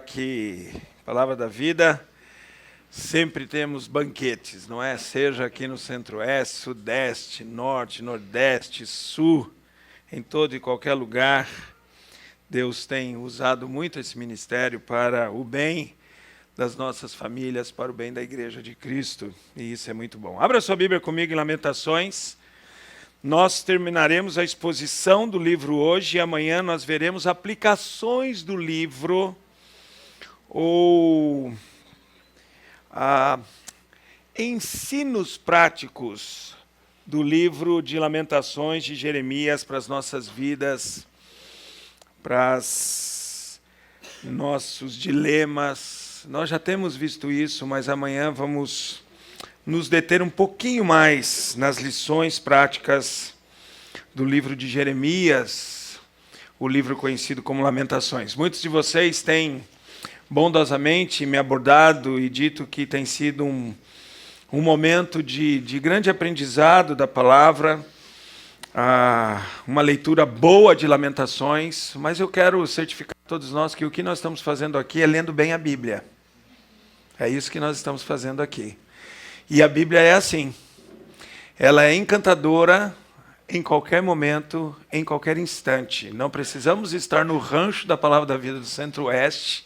Que Palavra da Vida, sempre temos banquetes, não é? Seja aqui no Centro-Oeste, Sudeste, Norte, Nordeste, Sul, em todo e qualquer lugar. Deus tem usado muito esse ministério para o bem das nossas famílias, para o bem da Igreja de Cristo, e isso é muito bom. Abra sua Bíblia comigo em Lamentações. Nós terminaremos a exposição do livro hoje e amanhã nós veremos aplicações do livro ou ensinos práticos do livro de Lamentações de Jeremias para as nossas vidas, para os nossos dilemas. Nós já temos visto isso, mas amanhã vamos nos deter um pouquinho mais nas lições práticas do livro de Jeremias, o livro conhecido como Lamentações. Muitos de vocês têm bondosamente me abordado e dito que tem sido um momento de grande aprendizado da palavra, uma leitura boa de Lamentações, mas eu quero certificar a todos nós que o que nós estamos fazendo aqui é lendo bem a Bíblia. É isso que nós estamos fazendo aqui. E a Bíblia é assim, ela é encantadora em qualquer momento, em qualquer instante. Não precisamos estar no rancho da Palavra da Vida do Centro-Oeste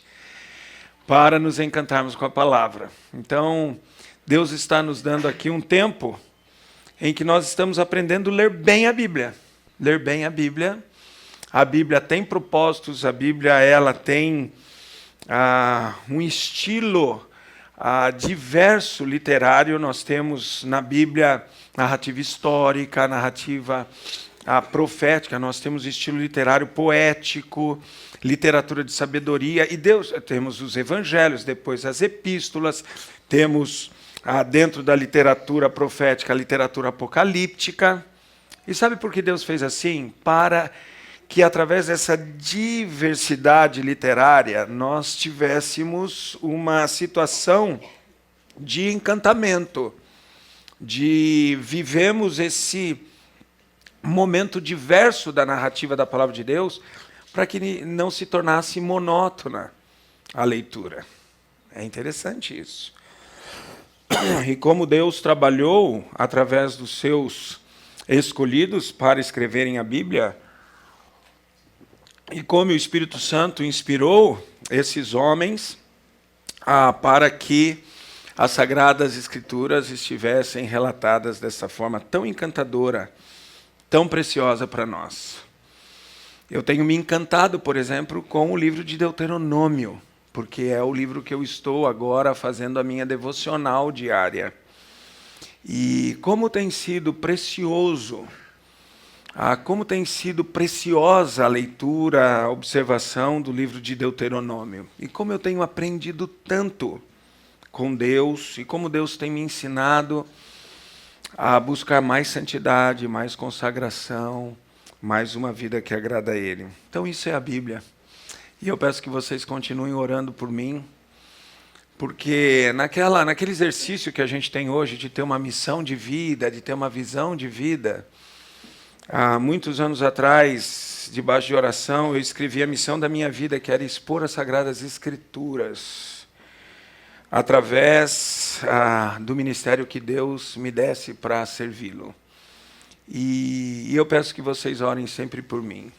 para nos encantarmos com a palavra. Então, Deus está nos dando aqui um tempo em que nós estamos aprendendo a ler bem a Bíblia. Ler bem a Bíblia. A Bíblia tem propósitos, a Bíblia ela tem um estilo diverso literário. Nós temos na Bíblia narrativa histórica, narrativa profética, nós temos estilo literário poético, literatura de sabedoria, e temos os evangelhos, depois as epístolas, temos dentro da literatura profética a literatura apocalíptica. E sabe por que Deus fez assim? Para que através dessa diversidade literária nós tivéssemos uma situação de encantamento, de vivemos esse momento diverso da narrativa da palavra de Deus, para que não se tornasse monótona a leitura. É interessante isso. E como Deus trabalhou através dos seus escolhidos para escreverem a Bíblia, e como o Espírito Santo inspirou esses homens para que as Sagradas Escrituras estivessem relatadas dessa forma tão encantadora, tão preciosa para nós. Eu tenho me encantado, por exemplo, com o livro de Deuteronômio, porque é o livro que eu estou agora fazendo a minha devocional diária. E como tem sido precioso, como tem sido preciosa a leitura, a observação do livro de Deuteronômio. E como eu tenho aprendido tanto com Deus, e como Deus tem me ensinado a buscar mais santidade, mais consagração, mais uma vida que agrada a Ele. Então isso é a Bíblia. E eu peço que vocês continuem orando por mim, porque naquele exercício que a gente tem hoje de ter uma missão de vida, de ter uma visão de vida, há muitos anos atrás, debaixo de oração, eu escrevi a missão da minha vida, que era expor as Sagradas Escrituras, através do ministério que Deus me desse para servi-lo. E eu peço que vocês orem sempre por mim,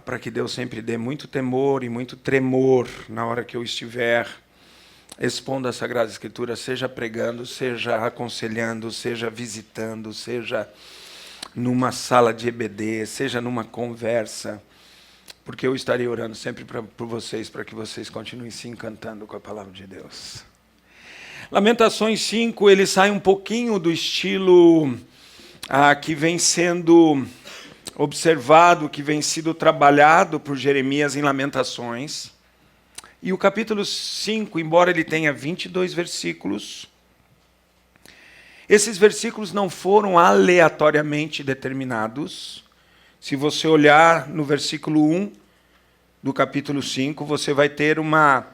para que Deus sempre dê muito temor e muito tremor na hora que eu estiver expondo a Sagrada Escritura, seja pregando, seja aconselhando, seja visitando, seja numa sala de EBD, seja numa conversa, porque eu estarei orando sempre por vocês, para que vocês continuem se encantando com a palavra de Deus. Lamentações 5, ele sai um pouquinho do estilo que vem sendo observado, que vem sido trabalhado por Jeremias em Lamentações. E o capítulo 5, embora ele tenha 22 versículos, esses versículos não foram aleatoriamente determinados. Se você olhar no versículo 1 do capítulo 5, você vai ter uma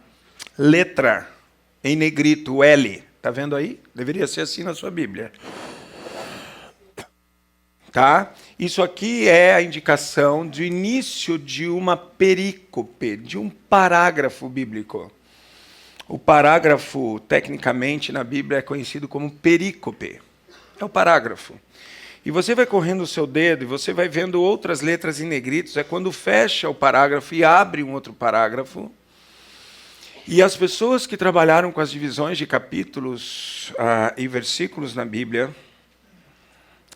letra em negrito, o L. Está vendo aí? Deveria ser assim na sua Bíblia. tá? Isso aqui é a indicação do início de uma perícope, de um parágrafo bíblico. O parágrafo, tecnicamente, na Bíblia é conhecido como perícope. É o parágrafo. E você vai correndo o seu dedo e você vai vendo outras letras em negritos. É quando fecha o parágrafo e abre um outro parágrafo. E as pessoas que trabalharam com as divisões de capítulos e versículos na Bíblia,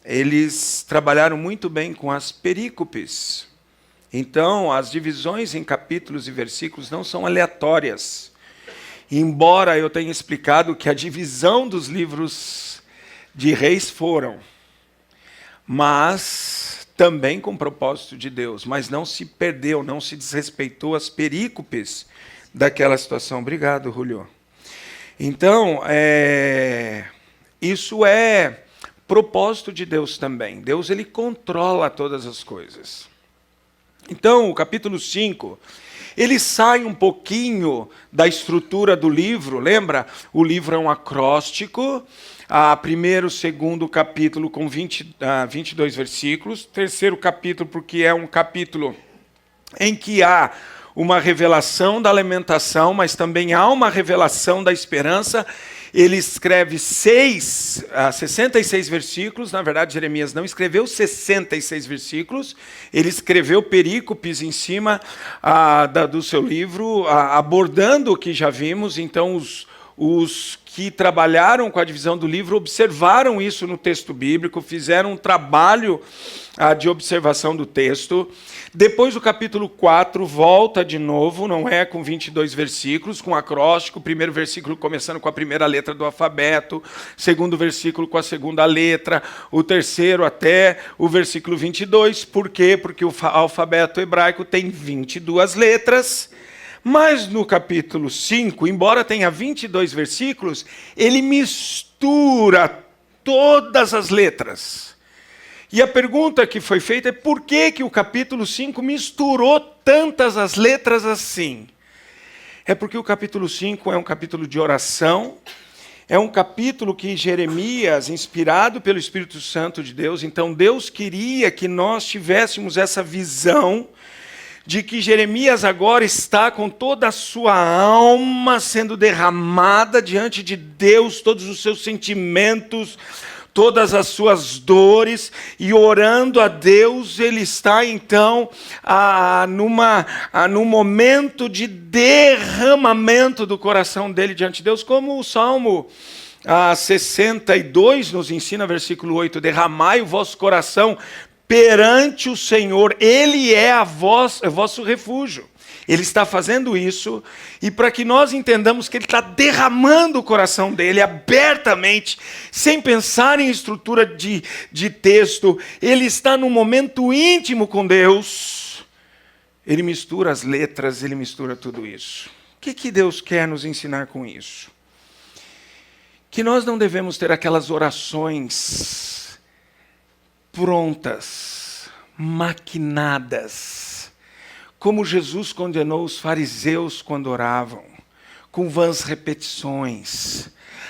eles trabalharam muito bem com as perícopes. Então, as divisões em capítulos e versículos não são aleatórias. Embora eu tenha explicado que a divisão dos livros de Reis foram, mas também com propósito de Deus, mas não se perdeu, não se desrespeitou as perícopes daquela situação. Obrigado, Julio. Então, isso é propósito de Deus também. Deus, ele controla todas as coisas. Então, o capítulo 5, ele sai um pouquinho da estrutura do livro, lembra? O livro é um acróstico, primeiro, segundo capítulo com 22 versículos, terceiro capítulo porque é um capítulo em que há uma revelação da lamentação, mas também há uma revelação da esperança. Ele escreve 66 versículos, na verdade Jeremias não escreveu 66 versículos, ele escreveu perícopes em cima do seu livro, abordando o que já vimos. Então os que trabalharam com a divisão do livro observaram isso no texto bíblico, fizeram um trabalho de observação do texto. Depois o capítulo 4 volta de novo, não é com 22 versículos, com acróstico, o primeiro versículo começando com a primeira letra do alfabeto, segundo versículo com a segunda letra, o terceiro até o versículo 22. Por quê? Porque o alfabeto hebraico tem 22 letras, mas no capítulo 5, embora tenha 22 versículos, ele mistura todas as letras. E a pergunta que foi feita é por que o capítulo 5 misturou tantas as letras assim? É porque o capítulo 5 é um capítulo de oração, é um capítulo que Jeremias, inspirado pelo Espírito Santo de Deus, então Deus queria que nós tivéssemos essa visão de que Jeremias agora está com toda a sua alma sendo derramada diante de Deus, todos os seus sentimentos, todas as suas dores, e orando a Deus, ele está então num momento de derramamento do coração dele diante de Deus, como o Salmo 62 nos ensina, versículo 8, derramai o vosso coração perante o Senhor, Ele é vosso refúgio. Ele está fazendo isso, e para que nós entendamos que Ele está derramando o coração dele abertamente, sem pensar em estrutura de texto, Ele está num momento íntimo com Deus, Ele mistura as letras, Ele mistura tudo isso. O que Deus quer nos ensinar com isso? Que nós não devemos ter aquelas orações prontas, maquinadas, como Jesus condenou os fariseus quando oravam, com vãs repetições,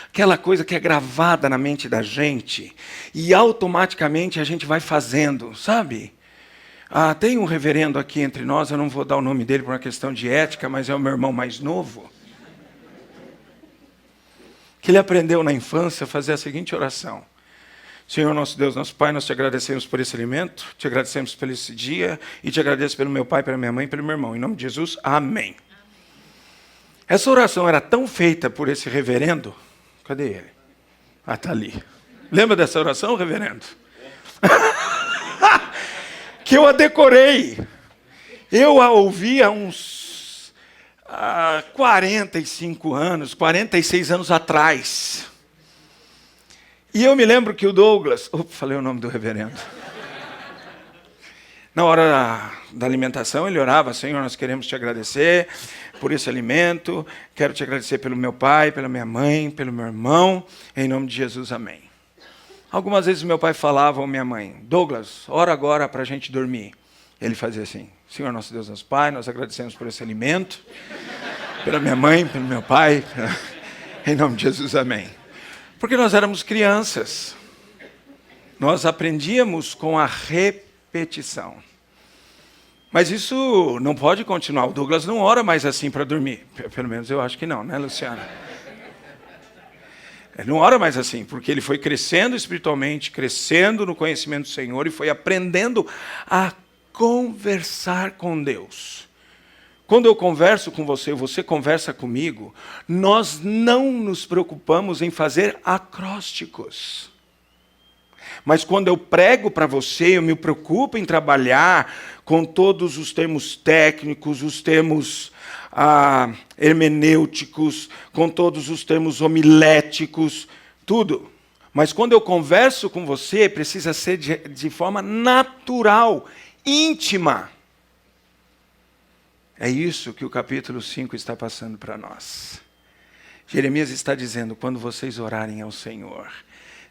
aquela coisa que é gravada na mente da gente, e automaticamente a gente vai fazendo, sabe? Tem um reverendo aqui entre nós, eu não vou dar o nome dele por uma questão de ética, mas é o meu irmão mais novo, que ele aprendeu na infância a fazer a seguinte oração: Senhor nosso Deus, nosso Pai, nós te agradecemos por esse alimento, te agradecemos por esse dia, e te agradeço pelo meu pai, pela minha mãe e pelo meu irmão. Em nome de Jesus, amém. Essa oração era tão feita por esse reverendo, cadê ele? Está ali. Lembra dessa oração, reverendo? Que eu a decorei. Eu a ouvi há uns 45 anos, 46 anos atrás. E eu me lembro que o Douglas... falei o nome do reverendo. Na hora da alimentação, ele orava: Senhor, nós queremos te agradecer por esse alimento, quero te agradecer pelo meu pai, pela minha mãe, pelo meu irmão, em nome de Jesus, amém. Algumas vezes meu pai falava, ou minha mãe: Douglas, ora agora para a gente dormir. Ele fazia assim: Senhor, nosso Deus, nosso Pai, nós agradecemos por esse alimento, pela minha mãe, pelo meu pai, em nome de Jesus, amém. Porque nós éramos crianças. Nós aprendíamos com a repetição. Mas isso não pode continuar. O Douglas não ora mais assim para dormir. Pelo menos eu acho que não, né, Luciana? Ele não ora mais assim, porque ele foi crescendo espiritualmente, crescendo no conhecimento do Senhor e foi aprendendo a conversar com Deus. Quando eu converso com você, você conversa comigo, nós não nos preocupamos em fazer acrósticos. Mas quando eu prego para você, eu me preocupo em trabalhar com todos os termos técnicos, os termos hermenêuticos, com todos os termos homiléticos, tudo. Mas quando eu converso com você, precisa ser de forma natural, íntima. É isso que o capítulo 5 está passando para nós. Jeremias está dizendo, quando vocês orarem ao Senhor,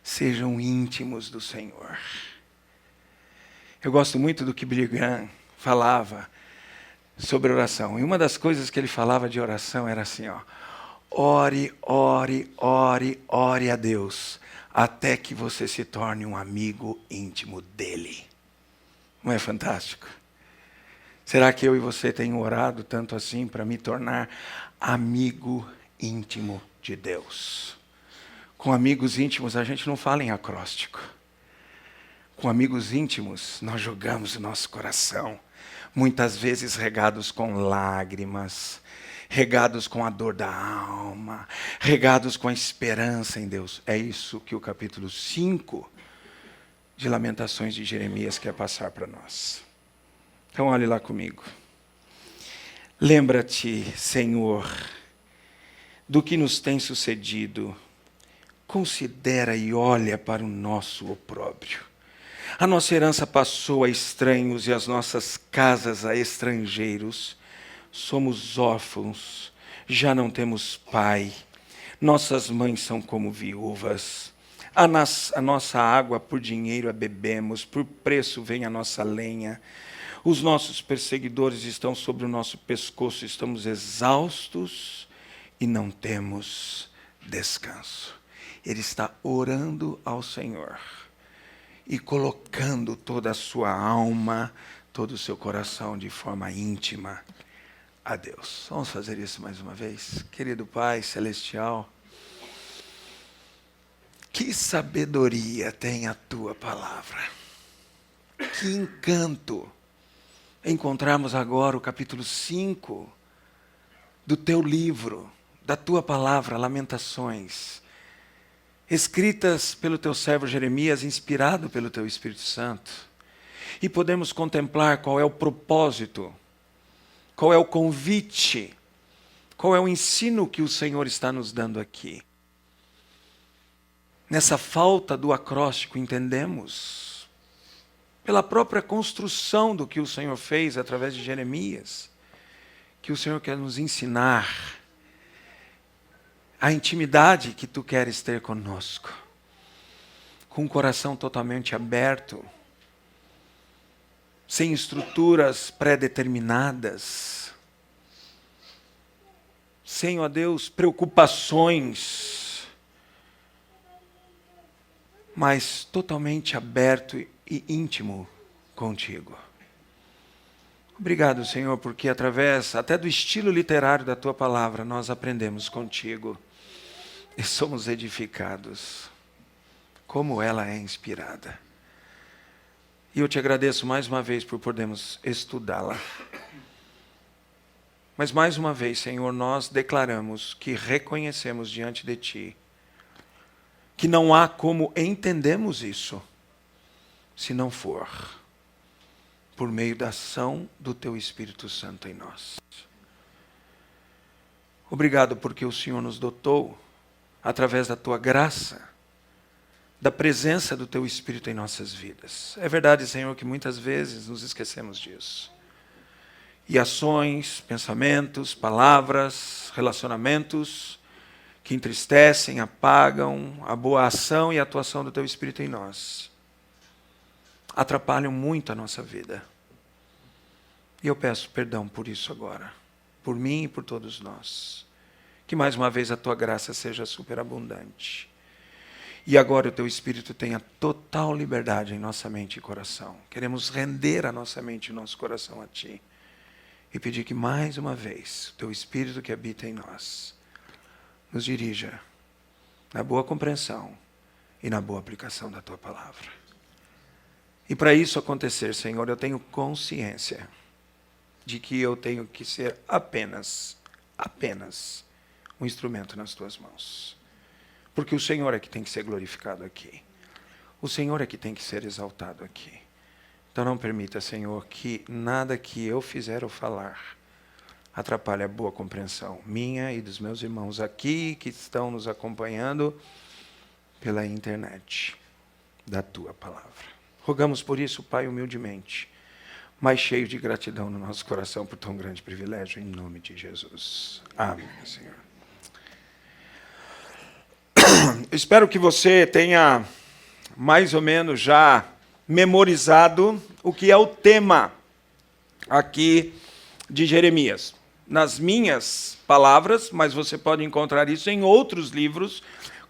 sejam íntimos do Senhor. Eu gosto muito do que Billy Graham falava sobre oração. E uma das coisas que ele falava de oração era assim, ó, ore, ore, ore, ore a Deus, até que você se torne um amigo íntimo dele. Não é fantástico? Será que eu e você tenho orado tanto assim para me tornar amigo íntimo de Deus? Com amigos íntimos, a gente não fala em acróstico. Com amigos íntimos, nós jogamos o nosso coração. Muitas vezes regados com lágrimas, regados com a dor da alma, regados com a esperança em Deus. É isso que o capítulo 5 de Lamentações de Jeremias quer passar para nós. Então, olhe lá comigo. Lembra-te, Senhor, do que nos tem sucedido. Considera e olha para o nosso opróbrio. A nossa herança passou a estranhos e as nossas casas a estrangeiros. Somos órfãos, já não temos pai. Nossas mães são como viúvas. A nossa água por dinheiro a bebemos, por preço vem a nossa lenha. Os nossos perseguidores estão sobre o nosso pescoço, estamos exaustos e não temos descanso. Ele está orando ao Senhor e colocando toda a sua alma, todo o seu coração de forma íntima a Deus. Vamos fazer isso mais uma vez? Querido Pai Celestial, que sabedoria tem a Tua palavra. Que encanto encontrarmos agora o capítulo 5 do Teu livro, da Tua palavra, Lamentações, escritas pelo Teu servo Jeremias, inspirado pelo Teu Espírito Santo. E podemos contemplar qual é o propósito, qual é o convite, qual é o ensino que o Senhor está nos dando aqui. Nessa falta do acróstico, entendemos, pela própria construção do que o Senhor fez através de Jeremias, que o Senhor quer nos ensinar a intimidade que Tu queres ter conosco, com um coração totalmente aberto, sem estruturas pré-determinadas, sem, ó Deus, preocupações, mas totalmente aberto e íntimo contigo. Obrigado, Senhor, porque através até do estilo literário da Tua palavra, nós aprendemos contigo e somos edificados, como ela é inspirada. E eu Te agradeço mais uma vez por podermos estudá-la. Mas mais uma vez, Senhor, nós declaramos que reconhecemos diante de Ti que não há como entendermos isso se não for por meio da ação do Teu Espírito Santo em nós. Obrigado porque o Senhor nos dotou, através da Tua graça, da presença do Teu Espírito em nossas vidas. É verdade, Senhor, que muitas vezes nos esquecemos disso. E ações, pensamentos, palavras, relacionamentos que entristecem, apagam a boa ação e a atuação do Teu Espírito em nós, atrapalham muito a nossa vida. E eu peço perdão por isso agora, por mim e por todos nós. Que mais uma vez a Tua graça seja superabundante. E agora o teu Espírito tenha total liberdade em nossa mente e coração. Queremos render a nossa mente e o nosso coração a Ti. E pedir que mais uma vez, o teu Espírito que habita em nós, nos dirija na boa compreensão e na boa aplicação da Tua palavra. E para isso acontecer, Senhor, eu tenho consciência de que eu tenho que ser apenas um instrumento nas Tuas mãos. Porque o Senhor é que tem que ser glorificado aqui. O Senhor é que tem que ser exaltado aqui. Então não permita, Senhor, que nada que eu fizer ou falar atrapalhe a boa compreensão minha e dos meus irmãos aqui que estão nos acompanhando pela internet da Tua palavra. Rogamos por isso, Pai, humildemente, mas cheio de gratidão no nosso coração por tão grande privilégio, em nome de Jesus. Amém, Senhor. Espero que você tenha mais ou menos já memorizado o que é o tema aqui de Jeremias. Nas minhas palavras, mas você pode encontrar isso em outros livros,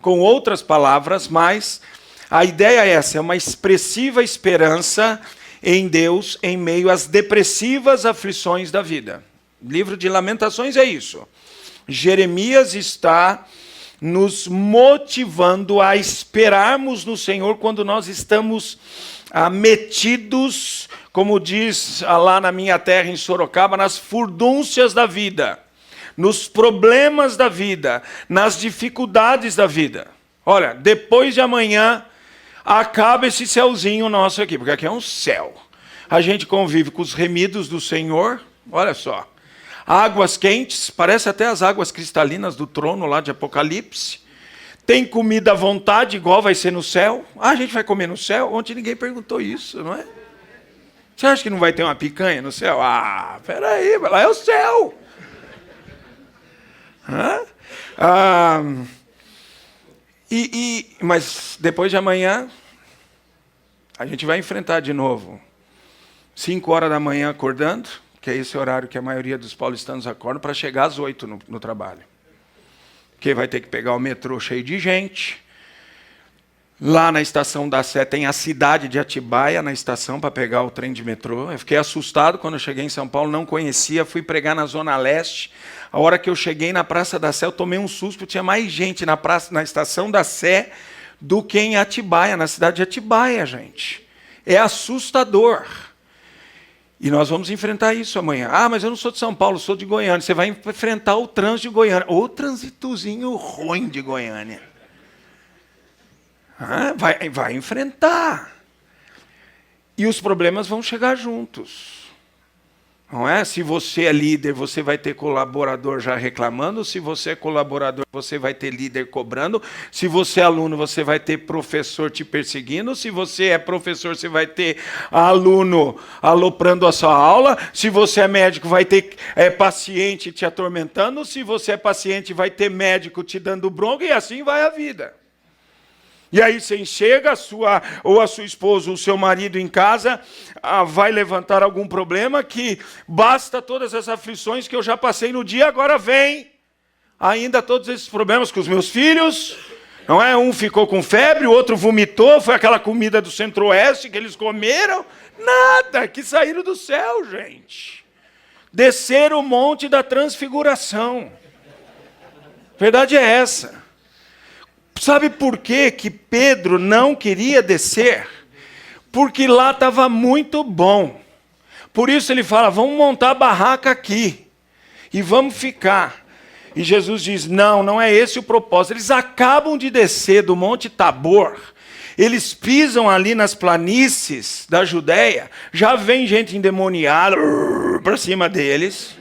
com outras palavras, mas a ideia é essa, é uma expressiva esperança em Deus em meio às depressivas aflições da vida. O livro de Lamentações é isso. Jeremias está nos motivando a esperarmos no Senhor quando nós estamos metidos, como diz lá na minha terra em Sorocaba, nas furdúncias da vida, nos problemas da vida, nas dificuldades da vida. Olha, depois de amanhã acaba esse céuzinho nosso aqui, porque aqui é um céu. A gente convive com os remidos do Senhor, olha só. Águas quentes, parece até as águas cristalinas do trono lá de Apocalipse. Tem comida à vontade, igual vai ser no céu. Ah, a gente vai comer no céu? Ontem ninguém perguntou isso, não é? Você acha que não vai ter uma picanha no céu? Ah, peraí, lá é o céu. Mas depois de amanhã, a gente vai enfrentar de novo. 5 horas da manhã acordando, que é esse horário que a maioria dos paulistanos acordam, para chegar às 8 no trabalho. Porque vai ter que pegar o metrô cheio de gente. Lá na estação da Sé tem a cidade de Atibaia na estação para pegar o trem de metrô. Eu fiquei assustado quando eu cheguei em São Paulo, não conhecia, fui pregar na Zona Leste. A hora que eu cheguei na Praça da Sé, eu tomei um susto, porque tinha mais gente na estação da Sé do que em Atibaia, na cidade de Atibaia, gente. É assustador. E nós vamos enfrentar isso amanhã. Ah, mas eu não sou de São Paulo, sou de Goiânia. Você vai enfrentar o trânsito de Goiânia. O transitozinho ruim de Goiânia. Vai enfrentar. E os problemas vão chegar juntos. Não é? Se você é líder, você vai ter colaborador já reclamando. Se você é colaborador, você vai ter líder cobrando. Se você é aluno, você vai ter professor te perseguindo. Se você é professor, você vai ter aluno aloprando a sua aula. Se você é médico, vai ter paciente te atormentando. Se você é paciente, vai ter médico te dando bronca. E assim vai a vida. E aí você chega, a sua esposa, o seu marido em casa, vai levantar algum problema que basta todas as aflições que eu já passei no dia, agora vem ainda todos esses problemas com os meus filhos, não é? Um ficou com febre, o outro vomitou, foi aquela comida do Centro-Oeste que eles comeram. Nada, que saíram do céu, gente. Desceram o monte da transfiguração. Verdade é essa. Sabe por quê que Pedro não queria descer? Porque lá estava muito bom. Por isso ele fala, vamos montar a barraca aqui. E vamos ficar. E Jesus diz, não é esse o propósito. Eles acabam de descer do Monte Tabor. Eles pisam ali nas planícies da Judéia. Já vem gente endemoniada para cima deles.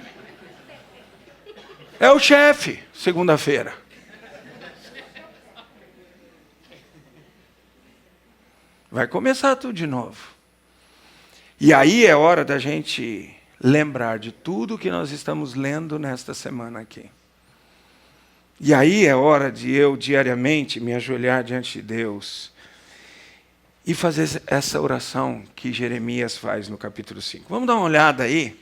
É o chefe, segunda-feira. Vai começar tudo de novo. E aí é hora da gente lembrar de tudo que nós estamos lendo nesta semana aqui. E aí é hora de eu diariamente me ajoelhar diante de Deus e fazer essa oração que Jeremias faz no capítulo 5. Vamos dar uma olhada aí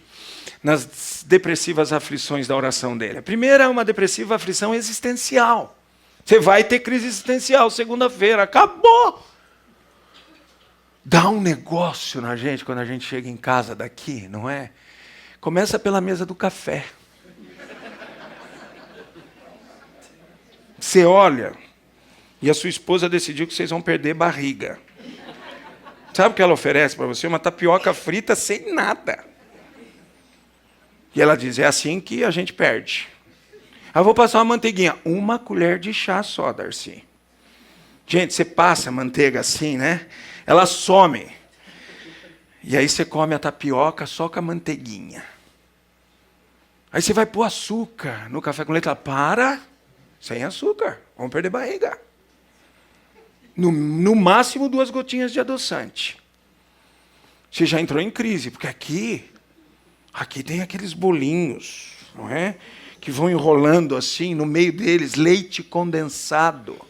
nas depressivas aflições da oração dele. A primeira é uma depressiva aflição existencial. Você vai ter crise existencial segunda-feira. Acabou. Dá um negócio na gente quando a gente chega em casa daqui, não é? Começa pela mesa do café. Você olha e a sua esposa decidiu que vocês vão perder barriga. Sabe o que ela oferece para você? Uma tapioca frita sem nada. E ela diz, é assim que a gente perde. Eu vou passar uma manteiguinha. Uma colher de chá só, Darcy. Gente, você passa a manteiga assim, né? Ela some. E aí você come a tapioca só com a manteiguinha. Aí você vai pôr açúcar no café com leite. Ela, para, sem açúcar. Vamos perder barriga. No máximo 2 gotinhas de adoçante. Você já entrou em crise, porque aqui tem aqueles bolinhos, não é? Que vão enrolando assim, no meio deles, leite condensado.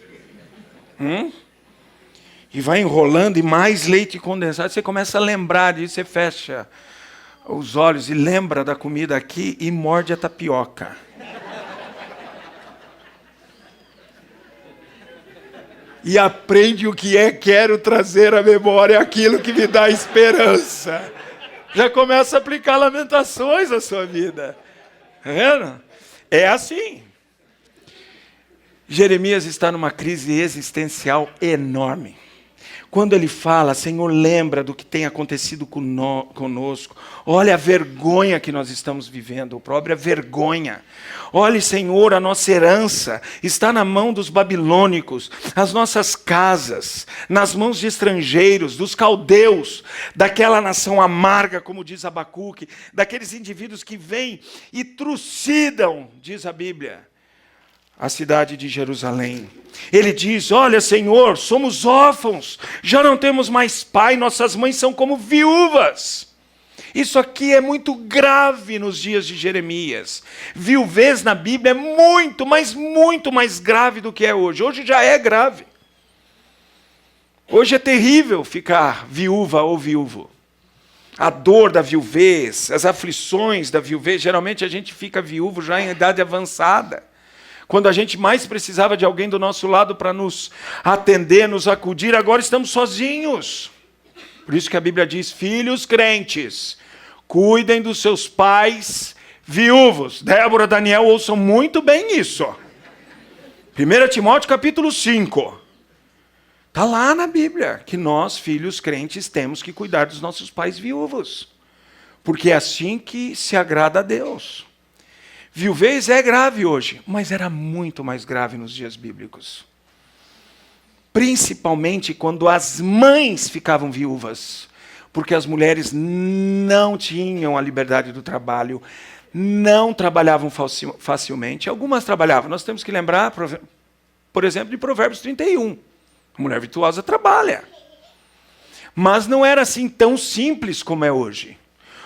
E vai enrolando e mais leite condensado. Você começa a lembrar disso, você fecha os olhos e lembra da comida aqui e morde a tapioca. E aprende o que é, quero trazer à memória aquilo que me dá esperança. Já começa a aplicar lamentações à sua vida. Tá vendo? É assim. Jeremias está numa crise existencial enorme. Quando ele fala, Senhor, lembra do que tem acontecido conosco. Olha a vergonha que nós estamos vivendo, a própria vergonha. Olha, Senhor, a nossa herança está na mão dos babilônicos, as nossas casas, nas mãos de estrangeiros, dos caldeus, daquela nação amarga, como diz Abacuque, daqueles indivíduos que vêm e trucidam, diz a Bíblia, a cidade de Jerusalém. Ele diz, olha, Senhor, somos órfãos, já não temos mais pai, nossas mães são como viúvas. Isso aqui é muito grave nos dias de Jeremias. Viuvez na Bíblia é muito, mas muito mais grave do que é hoje. Hoje já é grave. Hoje é terrível ficar viúva ou viúvo. A dor da viuvez, as aflições da viuvez, geralmente a gente fica viúvo já em idade avançada. Quando a gente mais precisava de alguém do nosso lado para nos atender, nos acudir, agora estamos sozinhos. Por isso que a Bíblia diz, filhos crentes, cuidem dos seus pais viúvos. Débora, Daniel, ouçam muito bem isso. 1 Timóteo capítulo 5. Está lá na Bíblia que nós, filhos crentes, temos que cuidar dos nossos pais viúvos. Porque é assim que se agrada a Deus. Viuvez é grave hoje, mas era muito mais grave nos dias bíblicos. Principalmente quando as mães ficavam viúvas, porque as mulheres não tinham a liberdade do trabalho, não trabalhavam facilmente. Algumas trabalhavam. Nós temos que lembrar, por exemplo, de Provérbios 31. A mulher virtuosa trabalha. Mas não era assim tão simples como é hoje.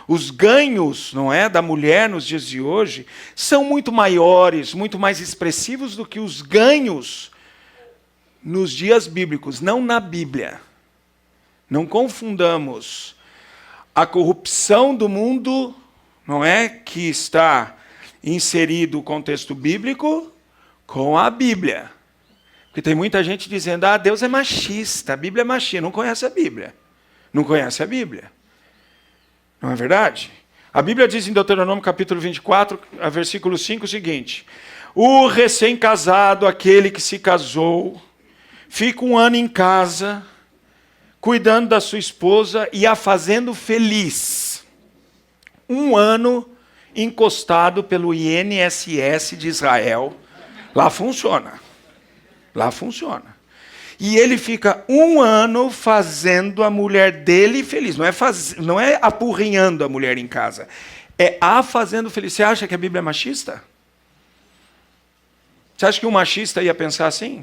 Os ganhos, não é, da mulher nos dias de hoje são muito maiores, muito mais expressivos do que os ganhos nos dias bíblicos, não na Bíblia. Não confundamos a corrupção do mundo, não é, que está inserido o contexto bíblico com a Bíblia. Porque tem muita gente dizendo, Deus é machista, a Bíblia é machista. Não conhece a Bíblia. Não conhece a Bíblia. Não é verdade? A Bíblia diz em Deuteronômio capítulo 24, versículo 5 o seguinte, o recém-casado, aquele que se casou, fica 1 ano em casa, cuidando da sua esposa e a fazendo feliz. 1 ano encostado pelo INSS de Israel. Lá funciona. Lá funciona. E ele fica 1 ano fazendo a mulher dele feliz. Não é apurrinhando a mulher em casa. É a fazendo feliz. Você acha que a Bíblia é machista? Você acha que um machista ia pensar assim?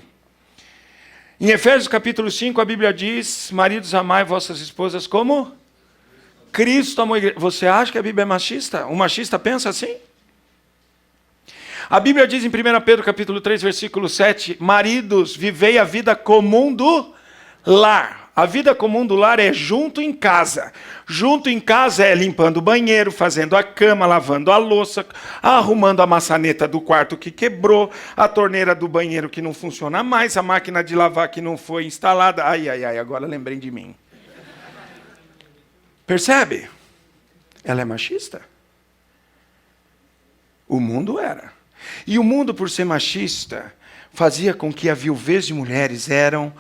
Em Efésios capítulo 5, a Bíblia diz, maridos, amai vossas esposas como Cristo amou a igreja. Você acha que a Bíblia é machista? Um machista pensa assim? A Bíblia diz em 1 Pedro capítulo 3, versículo 7, maridos, vivei a vida comum do lar. A vida comum do lar é junto em casa. Junto em casa é limpando o banheiro, fazendo a cama, lavando a louça, arrumando a maçaneta do quarto que quebrou, a torneira do banheiro que não funciona mais, a máquina de lavar que não foi instalada. Ai, ai, ai, agora lembrei de mim. Percebe? Ela é machista. O mundo era. E o mundo, por ser machista, fazia com que a viuvez de mulheres eram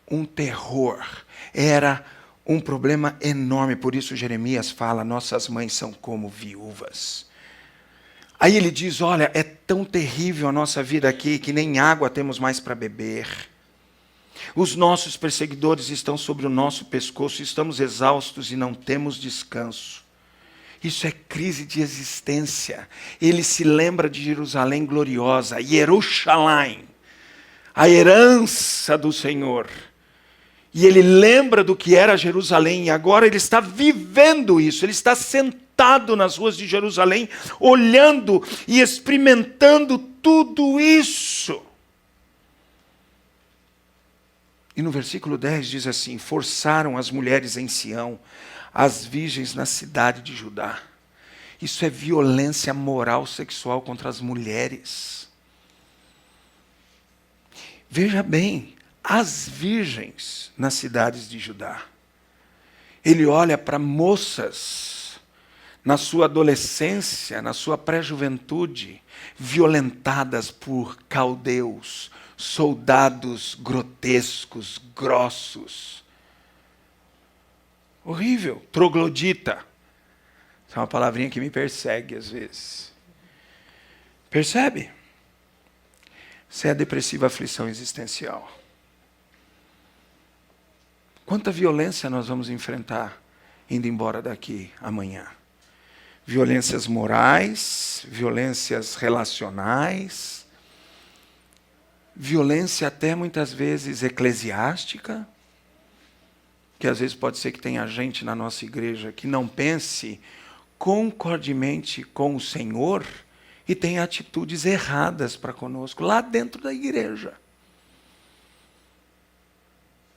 um terror, era um problema enorme. Por isso Jeremias fala, nossas mães são como viúvas. Aí ele diz, olha, é tão terrível a nossa vida aqui, que nem água temos mais para beber. Os nossos perseguidores estão sobre o nosso pescoço, estamos exaustos e não temos descanso. Isso é crise de existência. Ele se lembra de Jerusalém gloriosa, Yerushalayim, a herança do Senhor. E ele lembra do que era Jerusalém, e agora ele está vivendo isso, ele está sentado nas ruas de Jerusalém, olhando e experimentando tudo isso. E no versículo 10 diz assim, forçaram as mulheres em Sião, as virgens na cidade de Judá. Isso é violência moral sexual contra as mulheres. Veja bem, as virgens nas cidades de Judá. Ele olha para moças na sua adolescência, na sua pré-juventude, violentadas por caldeus, soldados grotescos, grossos. Horrível, troglodita. Essa é uma palavrinha que me persegue às vezes. Percebe? Isso é a depressiva aflição existencial. Quanta violência nós vamos enfrentar indo embora daqui amanhã? Violências morais, violências relacionais, violência até muitas vezes eclesiástica, que às vezes pode ser que tenha gente na nossa igreja que não pense concordemente com o Senhor e tenha atitudes erradas para conosco, lá dentro da igreja.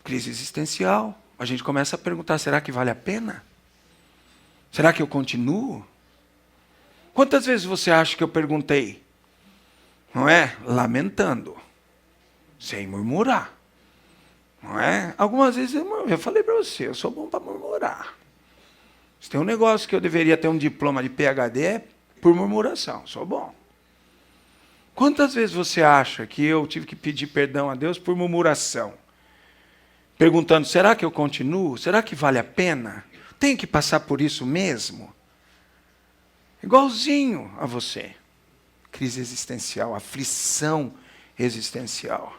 Crise existencial. A gente começa a perguntar, será que vale a pena? Será que eu continuo? Quantas vezes você acha que eu perguntei? Não é? Lamentando. Sem murmurar. Não é? Algumas vezes eu falei para você, eu sou bom para murmurar. Se tem um negócio que eu deveria ter um diploma de PhD, é por murmuração. Sou bom. Quantas vezes você acha que eu tive que pedir perdão a Deus por murmuração? Perguntando, será que eu continuo? Será que vale a pena? Tenho que passar por isso mesmo? Igualzinho a você. Crise existencial, aflição existencial.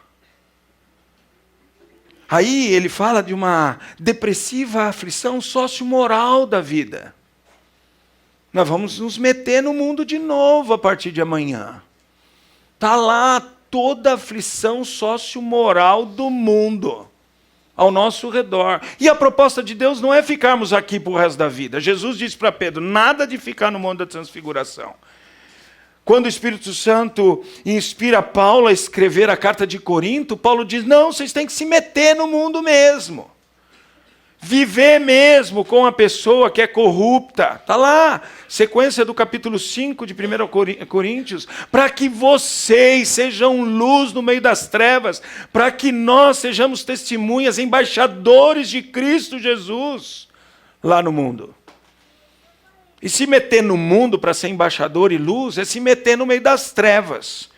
Aí ele fala de uma depressiva aflição sociomoral da vida. Nós vamos nos meter no mundo de novo a partir de amanhã. Está lá toda a aflição sociomoral do mundo ao nosso redor. E a proposta de Deus não é ficarmos aqui para o resto da vida. Jesus disse para Pedro, nada de ficar no mundo da transfiguração. Quando o Espírito Santo inspira Paulo a escrever a carta de Corinto, Paulo diz, não, vocês têm que se meter no mundo mesmo. Viver mesmo com a pessoa que é corrupta. Está lá, sequência do capítulo 5 de 1 Coríntios. Para que vocês sejam luz no meio das trevas. Para que nós sejamos testemunhas, embaixadores de Cristo Jesus lá no mundo. E se meter no mundo para ser embaixador e luz é se meter no meio das trevas.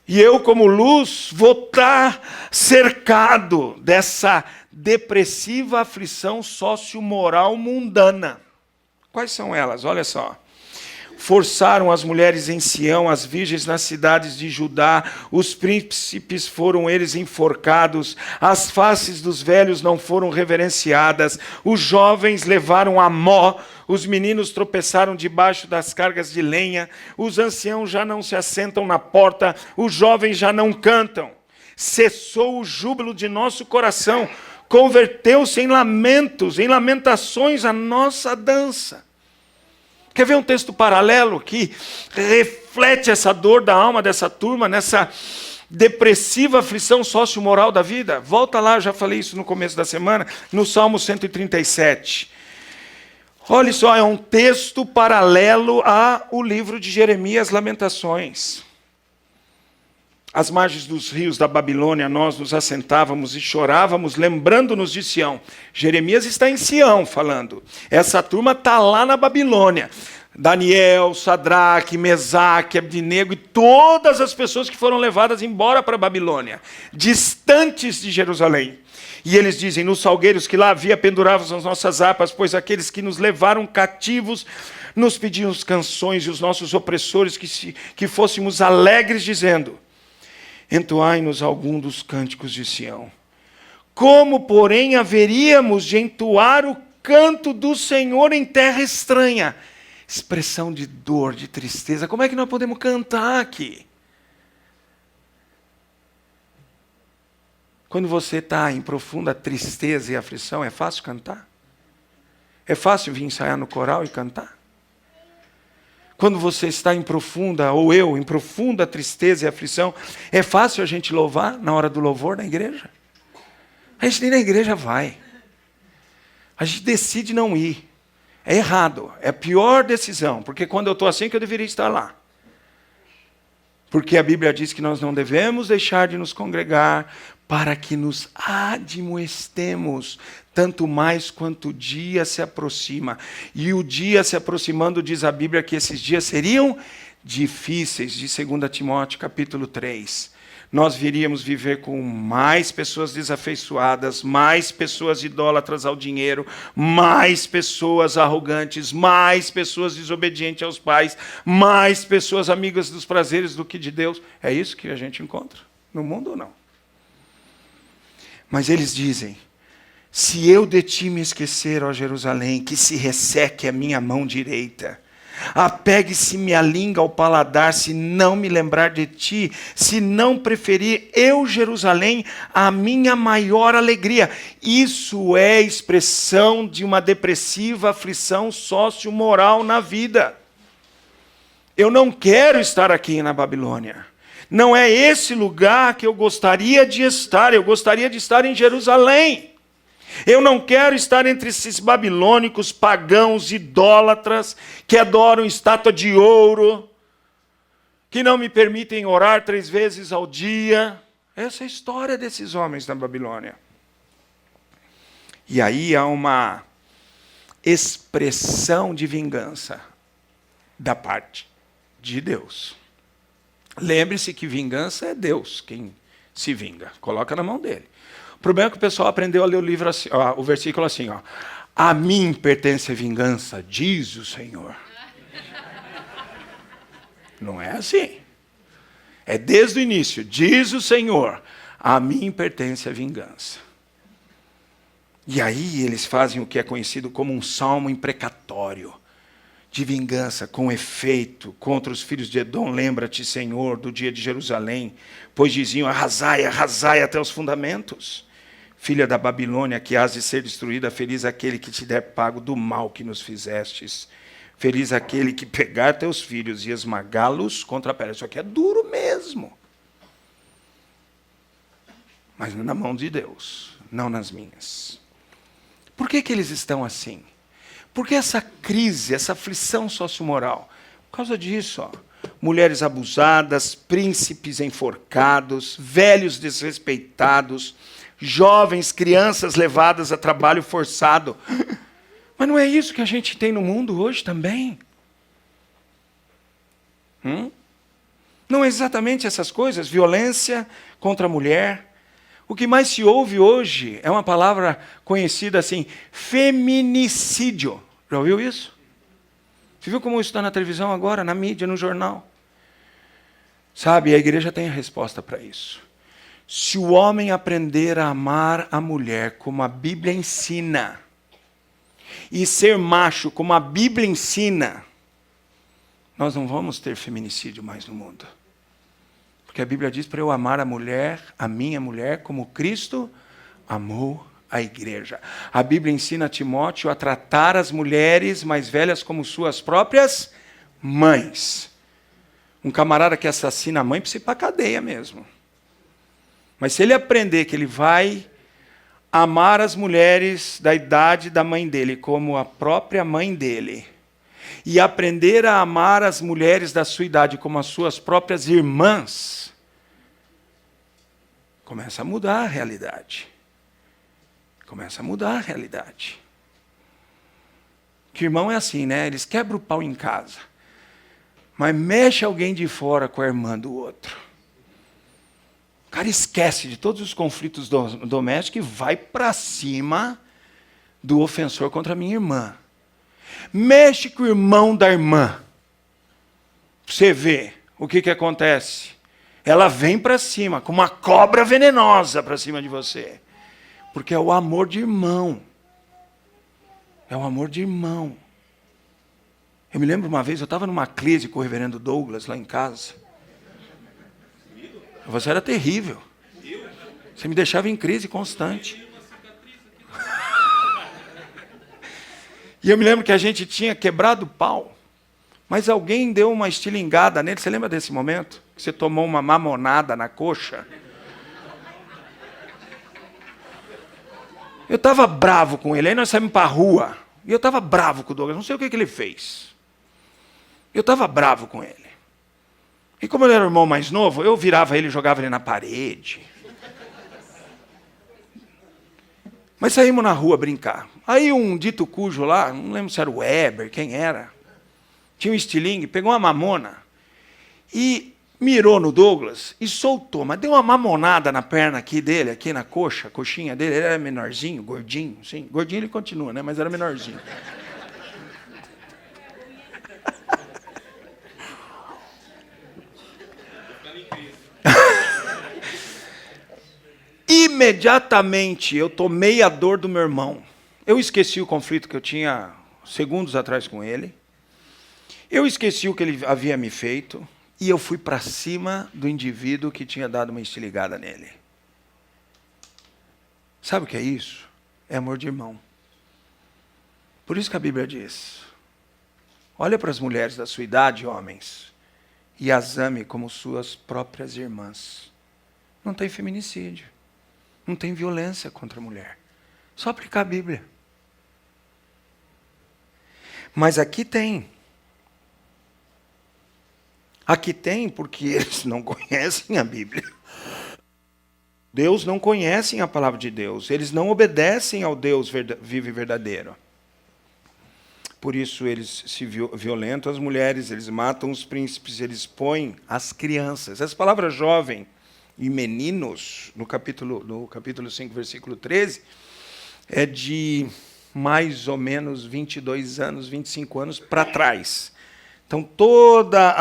E eu, como luz, vou estar cercado dessa depressiva aflição sociomoral mundana. Quais são elas? Olha só. Forçaram as mulheres em Sião, as virgens nas cidades de Judá, os príncipes foram eles enforcados, as faces dos velhos não foram reverenciadas, os jovens levaram a mó, os meninos tropeçaram debaixo das cargas de lenha, os anciãos já não se assentam na porta, os jovens já não cantam. Cessou o júbilo de nosso coração, converteu-se em lamentos, em lamentações a nossa dança. Quer ver um texto paralelo que reflete essa dor da alma dessa turma, nessa depressiva aflição sociomoral da vida? Volta lá, eu já falei isso no começo da semana, no Salmo 137. Olha só, é um texto paralelo ao livro de Jeremias, Lamentações. Às margens dos rios da Babilônia, nós nos assentávamos e chorávamos, lembrando-nos de Sião. Jeremias está em Sião falando. Essa turma está lá na Babilônia. Daniel, Sadraque, Mesaque, Abdinego e todas as pessoas que foram levadas embora para a Babilônia, distantes de Jerusalém. E eles dizem, nos salgueiros que lá havia, pendurávamos as nossas harpas, pois aqueles que nos levaram cativos nos pediam canções, e os nossos opressores que fôssemos alegres, dizendo, entoai-nos algum dos cânticos de Sião. Como, porém, haveríamos de entoar o canto do Senhor em terra estranha? Expressão de dor, de tristeza. Como é que nós podemos cantar aqui? Quando você está em profunda tristeza e aflição, é fácil cantar? É fácil vir ensaiar no coral e cantar? Quando você está em profunda, ou eu, em profunda tristeza e aflição, é fácil a gente louvar na hora do louvor na igreja? A gente nem na igreja vai. A gente decide não ir. É errado, é a pior decisão, porque quando eu estou assim que eu deveria estar lá. Porque a Bíblia diz que nós não devemos deixar de nos congregar para que nos admoestemos, tanto mais quanto o dia se aproxima. E o dia se aproximando, diz a Bíblia que esses dias seriam difíceis, de 2 Timóteo capítulo 3. Nós viríamos viver com mais pessoas desafeiçoadas, mais pessoas idólatras ao dinheiro, mais pessoas arrogantes, mais pessoas desobedientes aos pais, mais pessoas amigas dos prazeres do que de Deus. É isso que a gente encontra no mundo ou não? Mas eles dizem, se eu de ti me esquecer, ó Jerusalém, que se resseque a minha mão direita. Apegue-se-me a língua ao paladar, se não me lembrar de ti, se não preferir eu, Jerusalém, a minha maior alegria. Isso é expressão de uma depressiva aflição sociomoral na vida. Eu não quero estar aqui na Babilônia. Não é esse lugar que eu gostaria de estar. Eu gostaria de estar em Jerusalém. Eu não quero estar entre esses babilônicos, pagãos, idólatras, que adoram estátua de ouro, que não me permitem orar 3 vezes ao dia. Essa é a história desses homens na Babilônia. E aí há uma expressão de vingança da parte de Deus. Lembre-se que vingança é Deus quem se vinga. Coloca na mão dele. O problema é que o pessoal aprendeu a ler o livro assim, o versículo assim, ó. A mim pertence a vingança, diz o Senhor. Não é assim. É desde o início, diz o Senhor, a mim pertence a vingança. E aí eles fazem o que é conhecido como um salmo imprecatório, de vingança, com efeito, contra os filhos de Edom. Lembra-te, Senhor, do dia de Jerusalém, pois diziam, arrasai, arrasai até os fundamentos. Filha da Babilônia, que has de ser destruída, feliz aquele que te der pago do mal que nos fizestes. Feliz aquele que pegar teus filhos e esmagá-los contra a pedra. Isso aqui é duro mesmo. Mas na mão de Deus, não nas minhas. Por que eles estão assim? Por que essa crise, essa aflição sociomoral? Por causa disso, ó. Mulheres abusadas, príncipes enforcados, velhos desrespeitados, jovens, crianças levadas a trabalho forçado. Mas não é isso que a gente tem no mundo hoje também? Não é exatamente essas coisas? Violência contra a mulher. O que mais se ouve hoje é uma palavra conhecida assim, feminicídio. Já ouviu isso? Você viu como isso está na televisão agora, na mídia, no jornal? Sabe, a igreja tem a resposta para isso. Se o homem aprender a amar a mulher como a Bíblia ensina, e ser macho como a Bíblia ensina, nós não vamos ter feminicídio mais no mundo. Porque a Bíblia diz para eu amar a mulher, a minha mulher, como Cristo amou a igreja. A Bíblia ensina a Timóteo a tratar as mulheres mais velhas como suas próprias mães. Um camarada que assassina a mãe precisa ir para a cadeia mesmo. Mas se ele aprender que ele vai amar as mulheres da idade da mãe dele como a própria mãe dele, e aprender a amar as mulheres da sua idade como as suas próprias irmãs, começa a mudar a realidade. Começa a mudar a realidade. Que irmão é assim, né? Eles quebram o pau em casa, mas mexe alguém de fora com a irmã do outro. O cara esquece de todos os conflitos domésticos e vai para cima do ofensor contra a minha irmã. Mexe com o irmão da irmã. Você vê o que acontece. Ela vem para cima, com uma cobra venenosa para cima de você. Porque é o amor de irmão. É o amor de irmão. Eu me lembro uma vez, eu estava numa crise com o reverendo Douglas lá em casa. Você era terrível. Você me deixava em crise constante. E eu me lembro que a gente tinha quebrado o pau. Mas alguém deu uma estilingada nele. Você lembra desse momento? Que você tomou uma mamonada na coxa? Eu estava bravo com ele. Aí nós saímos para a rua. E eu estava bravo com o Douglas. Não sei o que ele fez. Eu estava bravo com ele. E como ele era o irmão mais novo, eu virava ele e jogava ele na parede. Mas saímos na rua brincar. Aí um dito cujo lá, não lembro se era o Weber, quem era, tinha um estilingue, pegou uma mamona e mirou no Douglas e soltou, mas deu uma mamonada na perna aqui dele, aqui na coxa, coxinha dele. Ele era menorzinho, gordinho, sim. Gordinho ele continua, né? Mas era menorzinho. Imediatamente eu tomei a dor do meu irmão. Eu esqueci o conflito que eu tinha segundos atrás com ele. Eu esqueci o que ele havia me feito. E eu fui para cima do indivíduo que tinha dado uma estiligada nele. Sabe o que é isso? É amor de irmão. Por isso que a Bíblia diz: olha para as mulheres da sua idade, homens, e as ame como suas próprias irmãs. Não tem feminicídio. Não tem violência contra a mulher. Só aplicar a Bíblia. Mas aqui tem. Aqui tem porque eles não conhecem a Bíblia. Deus não conhecem a palavra de Deus. Eles não obedecem ao Deus vivo e verdadeiro. Por isso eles se violentam as mulheres, eles matam os príncipes, eles põem as crianças. Essa palavra jovem e meninos, no capítulo 5, versículo 13, é de mais ou menos 22 anos, 25 anos para trás. Então, toda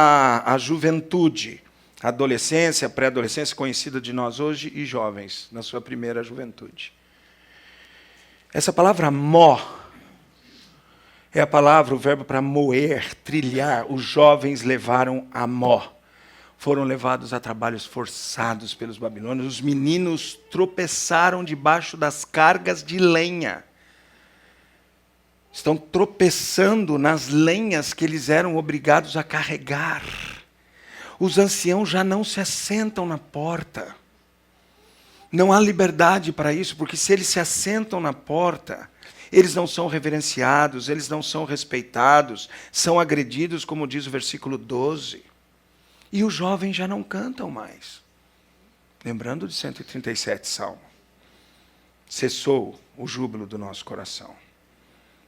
a juventude, a adolescência, a pré-adolescência, conhecida de nós hoje, e jovens, na sua primeira juventude. Essa palavra mó é a palavra, o verbo para moer, trilhar. Os jovens levaram a mó. Foram levados a trabalhos forçados pelos babilônios. Os meninos tropeçaram debaixo das cargas de lenha. Estão tropeçando nas lenhas que eles eram obrigados a carregar. Os anciãos já não se assentam na porta. Não há liberdade para isso, porque se eles se assentam na porta, eles não são reverenciados, eles não são respeitados, são agredidos, como diz o versículo 12. E os jovens já não cantam mais. Lembrando de 137 Salmo. Cessou o júbilo do nosso coração.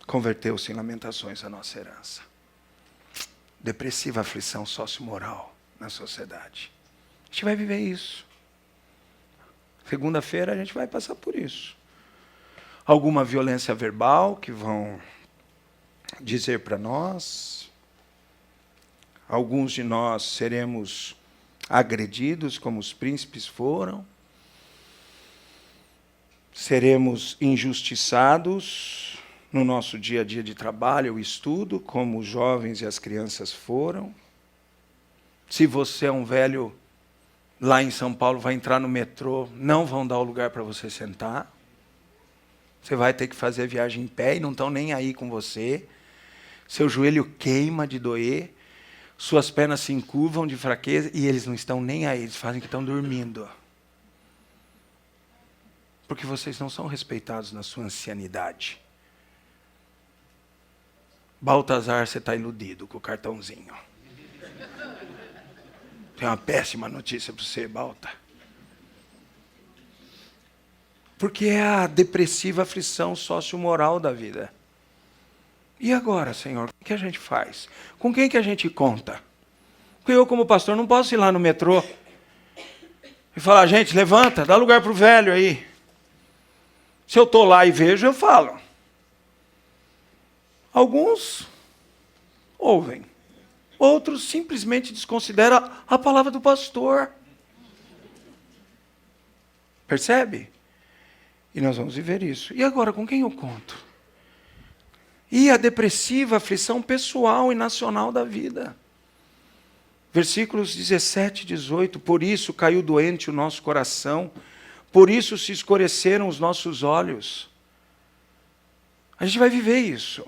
Converteu-se em lamentações a nossa herança. Depressiva aflição sociomoral na sociedade. A gente vai viver isso. Segunda-feira a gente vai passar por isso. Alguma violência verbal que vão dizer para nós. Alguns de nós seremos agredidos como os príncipes foram. Seremos injustiçados no nosso dia a dia de trabalho e estudo, como os jovens e as crianças foram. Se você é um velho lá em São Paulo, vai entrar no metrô, não vão dar o lugar para você sentar. Você vai ter que fazer a viagem em pé e não estão nem aí com você. Seu joelho queima de doer. Suas pernas se encurvam de fraqueza e eles não estão nem aí, eles fazem que estão dormindo. Porque vocês não são respeitados na sua ancianidade. Baltazar, você está iludido com o cartãozinho. Tem uma péssima notícia para você, Balta. Porque é a depressiva aflição sociomoral da vida. E agora, Senhor, o que a gente faz? Com quem que a gente conta? Porque eu, como pastor, não posso ir lá no metrô e falar, gente, levanta, dá lugar para o velho aí. Se eu estou lá e vejo, eu falo. Alguns ouvem. Outros simplesmente desconsideram a palavra do pastor. Percebe? E nós vamos viver isso. E agora, com quem eu conto? E a depressiva aflição pessoal e nacional da vida. Versículos 17 e 18. Por isso caiu doente o nosso coração, por isso se escureceram os nossos olhos. A gente vai viver isso.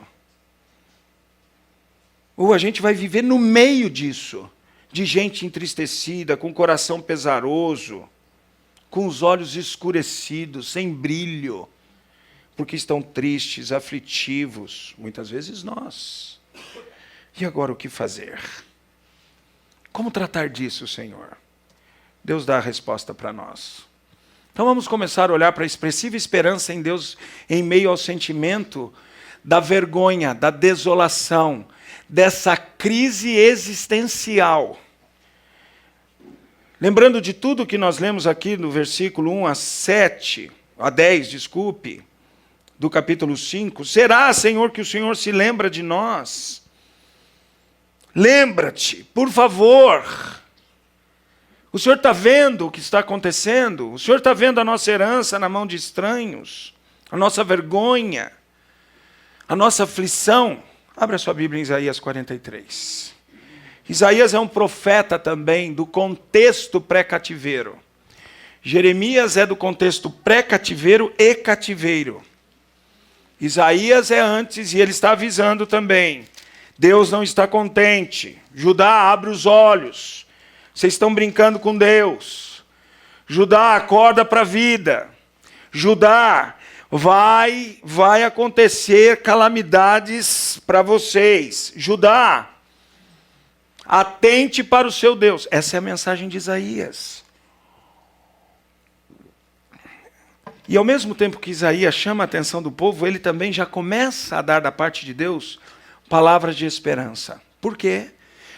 Ou a gente vai viver no meio disso, de gente entristecida, com o coração pesaroso, com os olhos escurecidos, sem brilho, porque estão tristes, aflitivos, muitas vezes nós. E agora o que fazer? Como tratar disso, Senhor? Deus dá a resposta para nós. Então vamos começar a olhar para a expressiva esperança em Deus em meio ao sentimento da vergonha, da desolação, dessa crise existencial. Lembrando de tudo que nós lemos aqui no versículo 1 a 10, desculpe, do capítulo 5, será, Senhor, que o Senhor se lembra de nós? Lembra-te, por favor. O Senhor está vendo o que está acontecendo? O Senhor está vendo a nossa herança na mão de estranhos? A nossa vergonha? A nossa aflição? Abra sua Bíblia em Isaías 43. Isaías é um profeta também do contexto pré-cativeiro. Jeremias é do contexto pré-cativeiro e cativeiro. Isaías é antes e ele está avisando também. Deus não está contente. Judá, abre os olhos. Vocês estão brincando com Deus. Judá, acorda para a vida. Judá, vai acontecer calamidades para vocês. Judá, atente para o seu Deus. Essa é a mensagem de Isaías. E ao mesmo tempo que Isaías chama a atenção do povo, ele também já começa a dar da parte de Deus palavras de esperança. Por quê?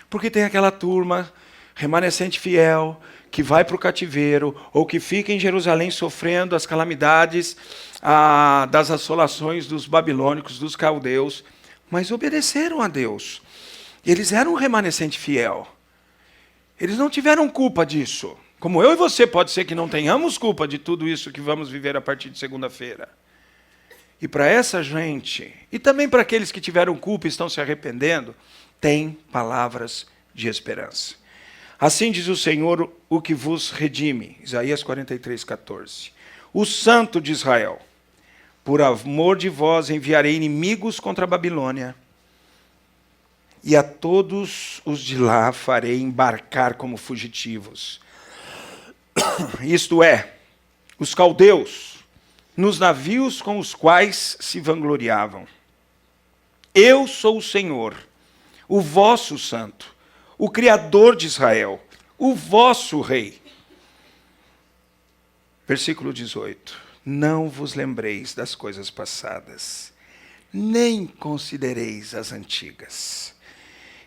Porque tem aquela turma remanescente fiel, que vai para o cativeiro, ou que fica em Jerusalém sofrendo as calamidades das assolações dos babilônicos, dos caldeus, mas obedeceram a Deus. Eles eram um remanescente fiel. Eles não tiveram culpa disso. Como eu e você, pode ser que não tenhamos culpa de tudo isso que vamos viver a partir de segunda-feira. E para essa gente, e também para aqueles que tiveram culpa e estão se arrependendo, tem palavras de esperança. Assim diz o Senhor, o que vos redime. Isaías 43, 14. O Santo de Israel, por amor de vós enviarei inimigos contra a Babilônia, e a todos os de lá farei embarcar como fugitivos. Isto é, os caldeus, nos navios com os quais se vangloriavam. Eu sou o Senhor, o vosso santo, o Criador de Israel, o vosso Rei. Versículo 18. Não vos lembreis das coisas passadas, nem considereis as antigas.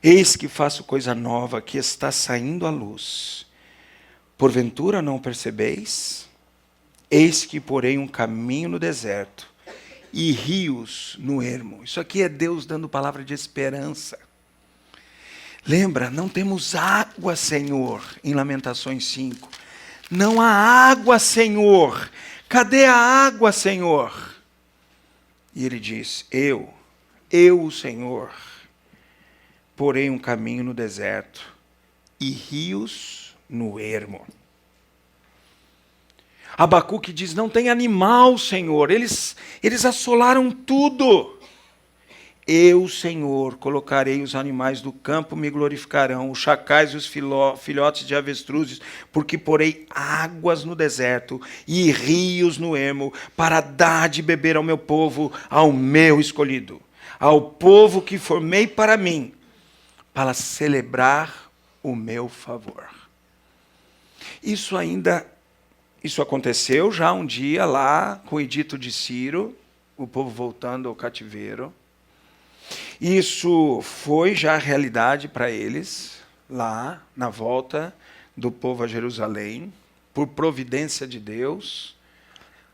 Eis que faço coisa nova que está saindo à luz. Porventura não percebeis? Eis que porei um caminho no deserto e rios no ermo. Isso aqui é Deus dando palavra de esperança. Lembra, não temos água, Senhor, em Lamentações 5. Não há água, Senhor. Cadê a água, Senhor? E ele diz, eu, o Senhor, porei um caminho no deserto e rios no ermo. Abacuque diz, não tem animal, Senhor. Eles assolaram tudo. Eu, Senhor, colocarei os animais do campo, me glorificarão, os chacais e os filhotes de avestruzes, porque porei águas no deserto e rios no ermo, para dar de beber ao meu povo, ao meu escolhido, ao povo que formei para mim, para celebrar o meu favor. Isso aconteceu já um dia lá com o edito de Ciro, o povo voltando ao cativeiro. Isso foi já realidade para eles, lá na volta do povo a Jerusalém, por providência de Deus,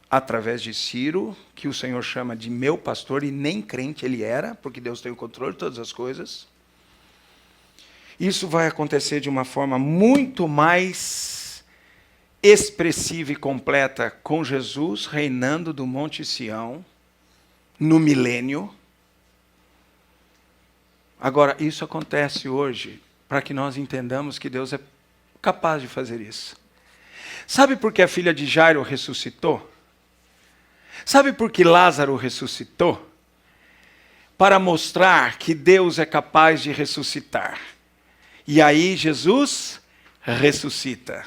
através de Ciro, que o Senhor chama de meu pastor, e nem crente ele era, porque Deus tem o controle de todas as coisas. Isso vai acontecer de uma forma muito mais expressiva e completa com Jesus reinando do Monte Sião, no milênio. Agora, isso acontece hoje para que nós entendamos que Deus é capaz de fazer isso. Sabe por que a filha de Jairo ressuscitou? Sabe por que Lázaro ressuscitou? Para mostrar que Deus é capaz de ressuscitar. E aí Jesus ressuscita.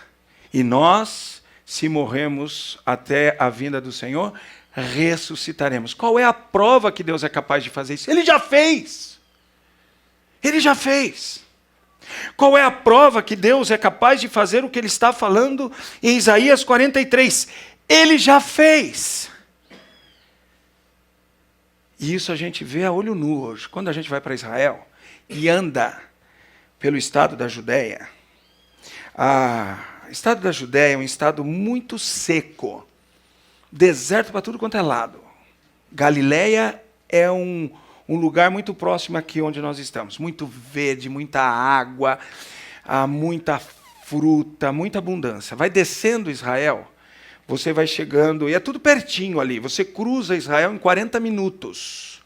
E nós, se morremos até a vinda do Senhor, ressuscitaremos. Qual é a prova que Deus é capaz de fazer isso? Ele já fez. Ele já fez. Qual é a prova que Deus é capaz de fazer o que ele está falando em Isaías 43? Ele já fez. E isso a gente vê a olho nu hoje. Quando a gente vai para Israel e anda pelo estado da Judéia. O estado da Judéia é um estado muito seco. Deserto para tudo quanto é lado. Galileia é um lugar muito próximo aqui onde nós estamos. Muito verde, muita água, muita fruta, muita abundância. Vai descendo Israel, você vai chegando, e é tudo pertinho ali. Você cruza Israel em 40 minutos.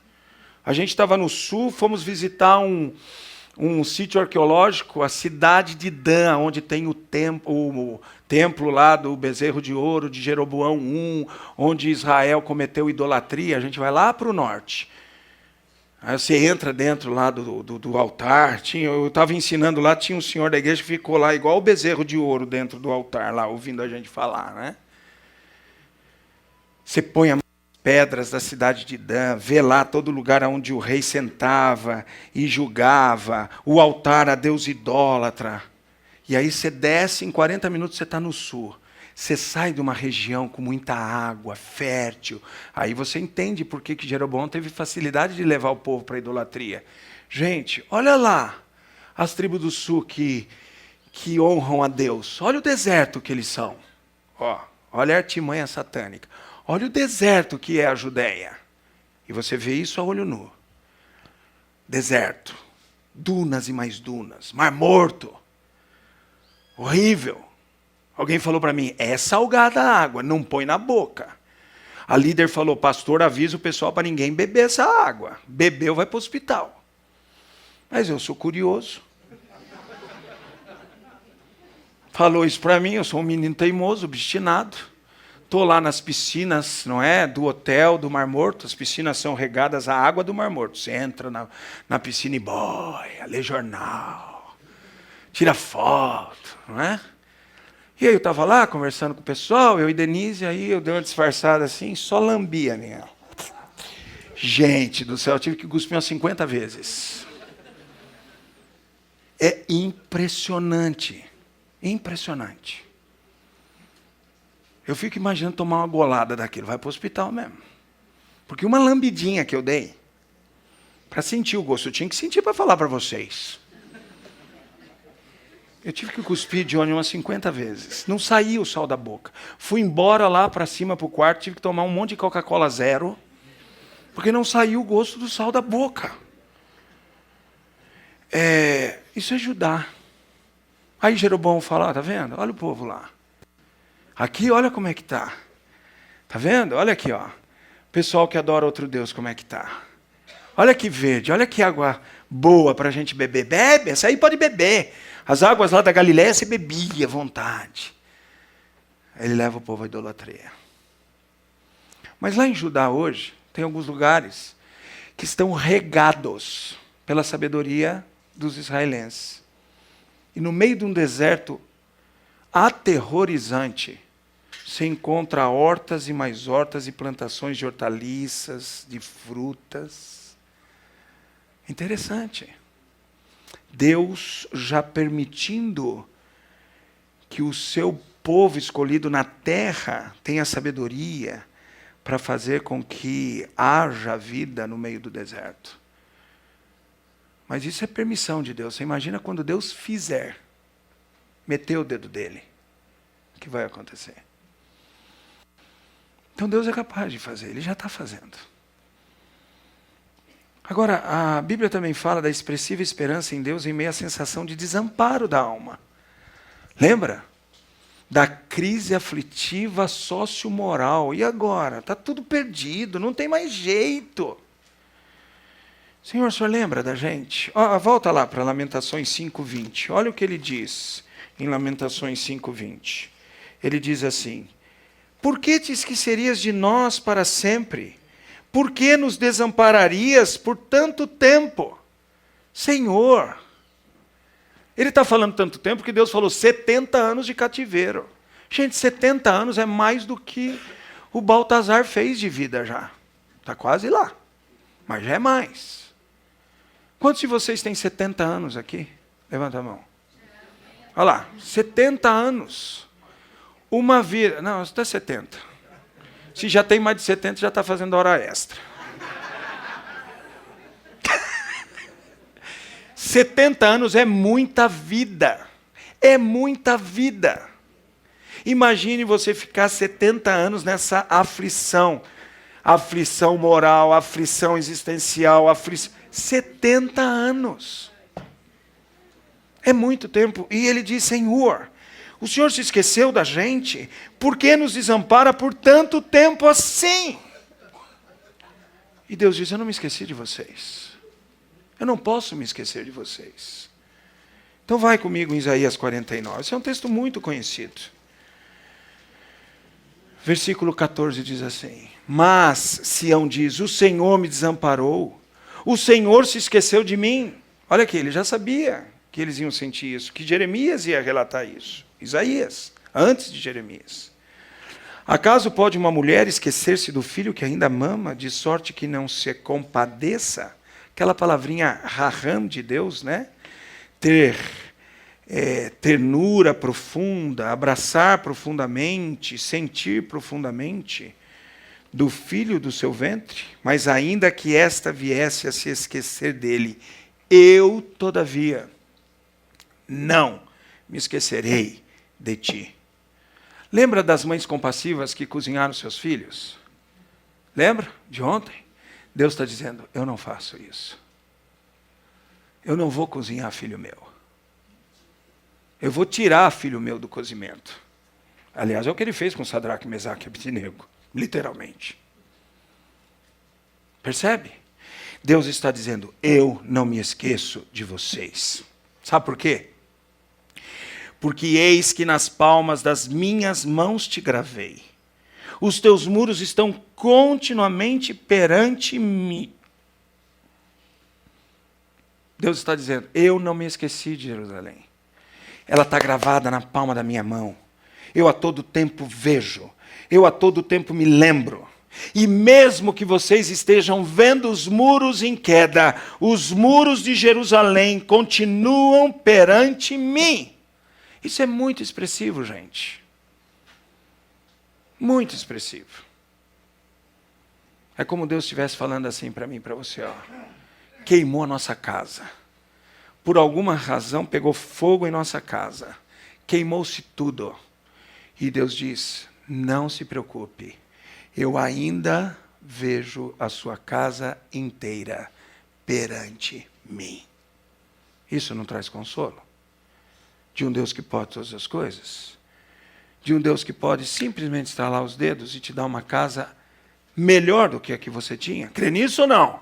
A gente estava no sul, fomos visitar um sítio arqueológico, a cidade de Dan, onde tem o templo lá do bezerro de ouro de Jeroboão I, onde Israel cometeu idolatria. A gente vai lá para o norte. Aí você entra dentro lá do altar. Eu estava ensinando lá, tinha um senhor da igreja que ficou lá igual o bezerro de ouro dentro do altar, lá ouvindo a gente falar, né? Você põe as pedras da cidade de Dan, vê lá todo lugar onde o rei sentava e julgava, o altar a Deus idólatra. E aí você desce, em 40 minutos você está no sul. Você sai de uma região com muita água, fértil. Aí você entende por que Jeroboão teve facilidade de levar o povo para a idolatria. Gente, olha lá as tribos do sul que honram a Deus. Olha o deserto que eles são. Olha a artimanha satânica. Olha o deserto que é a Judéia. E você vê isso a olho nu. Deserto. Dunas e mais dunas. Mar Morto. Horrível. Alguém falou para mim, é salgada a água, não põe na boca. A líder falou, pastor, avisa o pessoal para ninguém beber essa água. Bebeu, vai para o hospital. Mas eu sou curioso. Falou isso para mim, eu sou um menino teimoso, obstinado. Estou lá nas piscinas, não é, do hotel do Mar Morto. As piscinas são regadas à água do Mar Morto. Você entra na piscina e boia, lê jornal, tira foto, não é? E aí eu estava lá conversando com o pessoal, eu e Denise, aí eu dei uma disfarçada assim, só lambia, né? Gente do céu, eu tive que cuspir umas 50 vezes. É impressionante, impressionante. Eu fico imaginando tomar uma golada daquilo, vai para o hospital mesmo. Porque uma lambidinha que eu dei, para sentir o gosto, eu tinha que sentir para falar para vocês. Eu tive que cuspir de óleo umas 50 vezes. Não saía o sal da boca. Fui embora lá para cima, para o quarto, tive que tomar um monte de Coca-Cola zero, porque não saiu o gosto do sal da boca. Isso é Judá. Aí Jeroboão fala, tá vendo? Olha o povo lá. Aqui, olha como é que tá. Tá vendo? Olha aqui, ó. Pessoal que adora outro Deus, como é que tá. Olha que verde, olha que água boa para a gente beber. Bebe, essa aí pode beber. As águas lá da Galileia você bebia à vontade. Ele leva o povo à idolatria. Mas lá em Judá hoje, tem alguns lugares que estão regados pela sabedoria dos israelenses. E no meio de um deserto aterrorizante, você encontra hortas e mais hortas e plantações de hortaliças, de frutas. Interessante. Deus já permitindo que o seu povo escolhido na terra tenha sabedoria para fazer com que haja vida no meio do deserto. Mas isso é permissão de Deus. Você imagina quando Deus fizer, meter o dedo dele, o que vai acontecer? Então Deus é capaz de fazer, Ele já está fazendo. Agora, a Bíblia também fala da expressiva esperança em Deus em meio à sensação de desamparo da alma. Lembra? Da crise aflitiva sociomoral. E agora? Está tudo perdido, não tem mais jeito. Senhor, o senhor lembra da gente? Volta lá para Lamentações 5:20. Olha o que ele diz em Lamentações 5:20. Ele diz assim: por que te esquecerias de nós para sempre? Por que nos desampararias por tanto tempo? Senhor. Ele está falando tanto tempo que Deus falou 70 anos de cativeiro. Gente, 70 anos é mais do que o Baltazar fez de vida já. Está quase lá. Mas já é mais. Quantos de vocês têm 70 anos aqui? Levanta a mão. Olha lá, 70 anos. Uma vida. Não, até 70. Se já tem mais de 70, já está fazendo hora extra. 70 anos é muita vida. É muita vida. Imagine você ficar 70 anos nessa aflição. Aflição moral, aflição existencial, aflição. 70 anos. É muito tempo. E ele diz, Senhor, o Senhor se esqueceu da gente? Por que nos desampara por tanto tempo assim? E Deus diz, eu não me esqueci de vocês. Eu não posso me esquecer de vocês. Então vai comigo em Isaías 49. Esse é um texto muito conhecido. Versículo 14 diz assim: mas Sião diz, o Senhor me desamparou. O Senhor se esqueceu de mim. Olha aqui, ele já sabia que eles iam sentir isso, que Jeremias ia relatar isso. Isaías, antes de Jeremias. Acaso pode uma mulher esquecer-se do filho que ainda mama, de sorte que não se compadeça? Aquela palavrinha raham de Deus, né? Ter ternura profunda, abraçar profundamente, sentir profundamente do filho do seu ventre, mas ainda que esta viesse a se esquecer dele, eu, todavia, não me esquecerei de ti. Lembra das mães compassivas que cozinharam seus filhos? Lembra de ontem? Deus está dizendo, eu não faço isso. Eu não vou cozinhar filho meu. Eu vou tirar filho meu do cozimento. Aliás, é o que ele fez com Sadraque, Mesaque e Abednego. Literalmente. Percebe? Deus está dizendo, eu não me esqueço de vocês. Sabe por quê? Porque eis que nas palmas das minhas mãos te gravei. Os teus muros estão continuamente perante mim. Deus está dizendo, eu não me esqueci de Jerusalém. Ela está gravada na palma da minha mão. Eu a todo tempo vejo. Eu a todo tempo me lembro. E mesmo que vocês estejam vendo os muros em queda, os muros de Jerusalém continuam perante mim. Isso é muito expressivo, gente. Muito expressivo. É como Deus estivesse falando assim para mim e para você. Ó. Queimou a nossa casa. Por alguma razão pegou fogo em nossa casa. Queimou-se tudo. E Deus diz, não se preocupe. Eu ainda vejo a sua casa inteira perante mim. Isso não traz consolo? De um Deus que pode todas as coisas? De um Deus que pode simplesmente estalar os dedos e te dar uma casa melhor do que a que você tinha? Crê nisso ou não?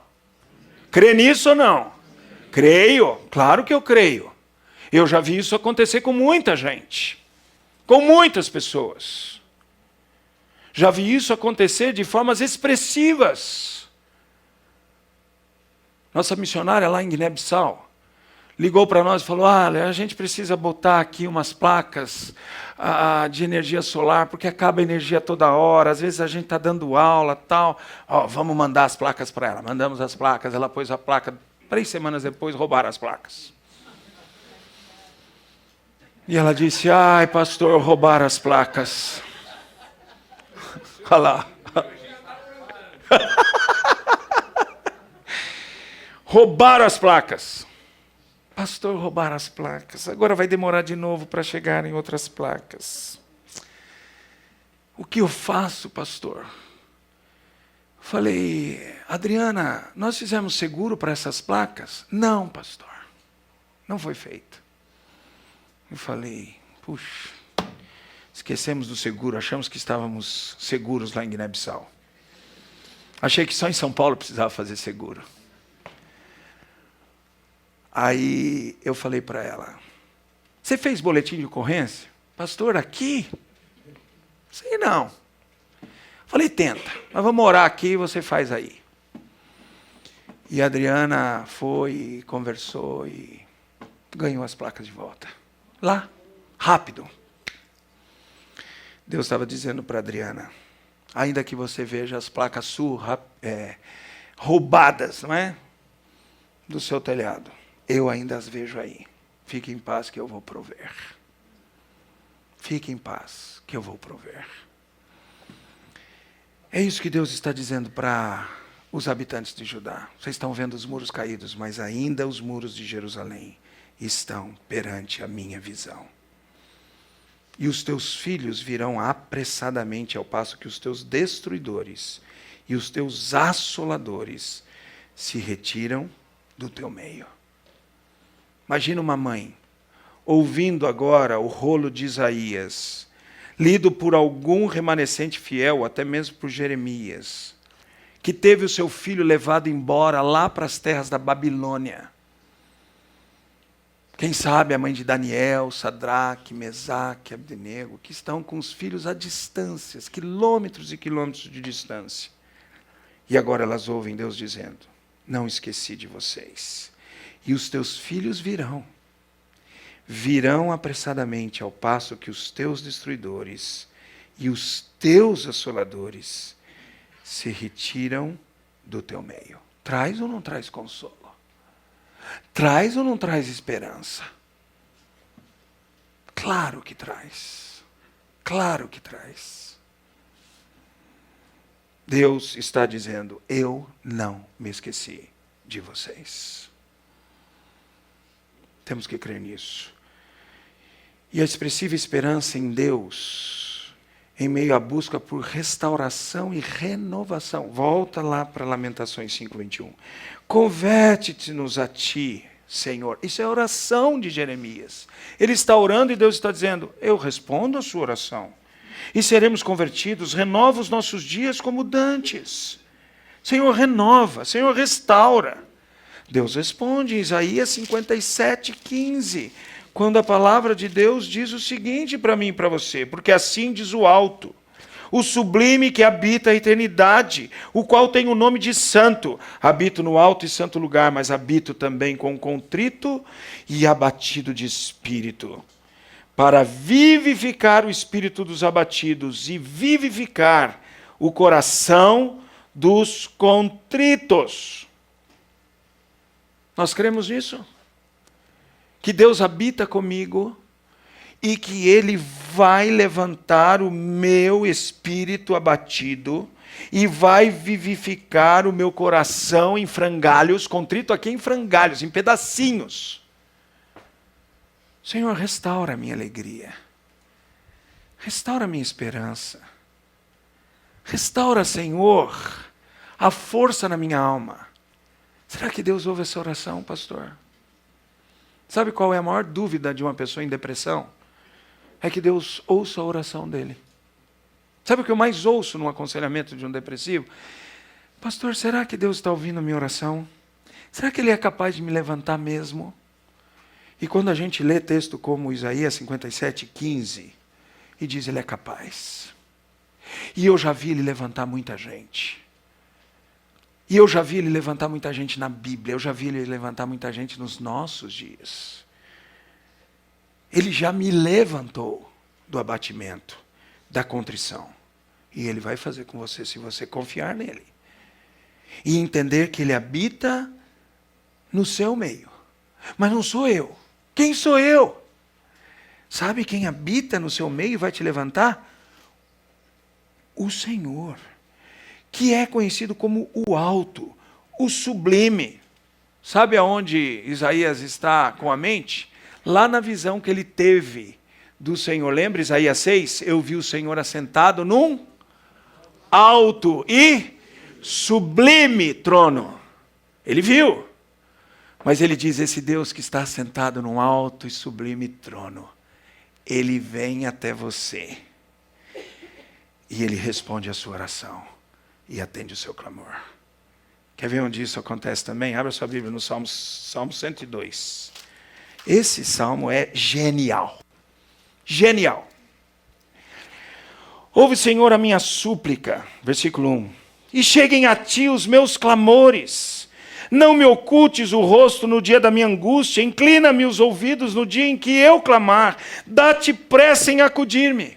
Crê nisso ou não? Creio, claro que eu creio. Eu já vi isso acontecer com muita gente. Com muitas pessoas. Já vi isso acontecer de formas expressivas. Nossa missionária lá em Guiné-Bissau ligou para nós e falou, olha, a gente precisa botar aqui umas placas de energia solar, porque acaba a energia toda hora, às vezes a gente está dando aula, tal. Vamos mandar as placas para ela. Mandamos as placas, ela pôs a placa, 3 semanas depois roubaram as placas. E ela disse, ai pastor, roubaram as placas. Olha lá. Roubaram as placas. Pastor, roubaram as placas. Agora vai demorar de novo para chegarem outras placas. O que eu faço, pastor? Falei, Adriana, nós fizemos seguro para essas placas? Não, pastor. Não foi feito. Eu falei, puxa, esquecemos do seguro, achamos que estávamos seguros lá em Guiné-Bissau. Achei que só em São Paulo precisava fazer seguro. Aí eu falei para ela, você fez boletim de ocorrência? Pastor, aqui? Sei não. Falei, tenta, nós vamos orar aqui e você faz aí. E a Adriana foi, conversou e ganhou as placas de volta. Lá, rápido. Deus estava dizendo para a Adriana, ainda que você veja as placas roubadas, não é? Do seu telhado. Eu ainda as vejo aí. Fique em paz que eu vou prover. Fique em paz que eu vou prover. É isso que Deus está dizendo para os habitantes de Judá. Vocês estão vendo os muros caídos, mas ainda os muros de Jerusalém estão perante a minha visão. E os teus filhos virão apressadamente, ao passo que os teus destruidores e os teus assoladores se retiram do teu meio. Imagina uma mãe, ouvindo agora o rolo de Isaías, lido por algum remanescente fiel, até mesmo por Jeremias, que teve o seu filho levado embora lá para as terras da Babilônia. Quem sabe a mãe de Daniel, Sadraque, Mesaque, Abdenego, que estão com os filhos a distâncias, quilômetros e quilômetros de distância. E agora elas ouvem Deus dizendo, não esqueci de vocês. E os teus filhos virão apressadamente, ao passo que os teus destruidores e os teus assoladores se retiram do teu meio. Traz ou não traz consolo? Traz ou não traz esperança? Claro que traz. Claro que traz. Deus está dizendo, eu não me esqueci de vocês. Temos que crer nisso. E a expressiva esperança em Deus, em meio à busca por restauração e renovação. Volta lá para Lamentações 5:21. Converte-nos a ti, Senhor. Isso é oração de Jeremias. Ele está orando e Deus está dizendo, eu respondo a sua oração. E seremos convertidos, renova os nossos dias como dantes. Senhor, renova, Senhor, restaura. Deus responde em Isaías 57:15, quando a palavra de Deus diz o seguinte para mim e para você, porque assim diz o alto, o sublime que habita a eternidade, o qual tem o nome de santo, habito no alto e santo lugar, mas habito também com contrito e abatido de espírito, para vivificar o espírito dos abatidos e vivificar o coração dos contritos. Nós cremos nisso? Que Deus habita comigo e que Ele vai levantar o meu espírito abatido e vai vivificar o meu coração em frangalhos, contrito aqui em frangalhos, em pedacinhos. Senhor, restaura a minha alegria. Restaura a minha esperança. Restaura, Senhor, a força na minha alma. Será que Deus ouve essa oração, pastor? Sabe qual é a maior dúvida de uma pessoa em depressão? É que Deus ouça a oração dele. Sabe o que eu mais ouço no aconselhamento de um depressivo? Pastor, será que Deus está ouvindo a minha oração? Será que Ele é capaz de me levantar mesmo? E quando a gente lê texto como Isaías 57:15, e diz Ele é capaz. E eu já vi Ele levantar muita gente. E eu já vi ele levantar muita gente na Bíblia, eu já vi ele levantar muita gente nos nossos dias. Ele já me levantou do abatimento, da contrição. E ele vai fazer com você se você confiar nele. E entender que ele habita no seu meio. Mas não sou eu. Quem sou eu? Sabe quem habita no seu meio e vai te levantar? O Senhor, que é conhecido como o alto, o sublime. Sabe aonde Isaías está com a mente? Lá na visão que ele teve do Senhor. Lembra Isaías 6? Eu vi o Senhor assentado num alto e sublime trono. Ele viu. Mas ele diz, esse Deus que está assentado num alto e sublime trono, ele vem até você. E ele responde a sua oração. E atende o seu clamor. Quer ver onde isso acontece também? Abra sua Bíblia no Salmo 102. Esse salmo é genial. Genial. Ouve, Senhor, a minha súplica. Versículo 1. E cheguem a ti os meus clamores. Não me ocultes o rosto no dia da minha angústia. Inclina-me os ouvidos no dia em que eu clamar. Dá-te pressa em acudir-me.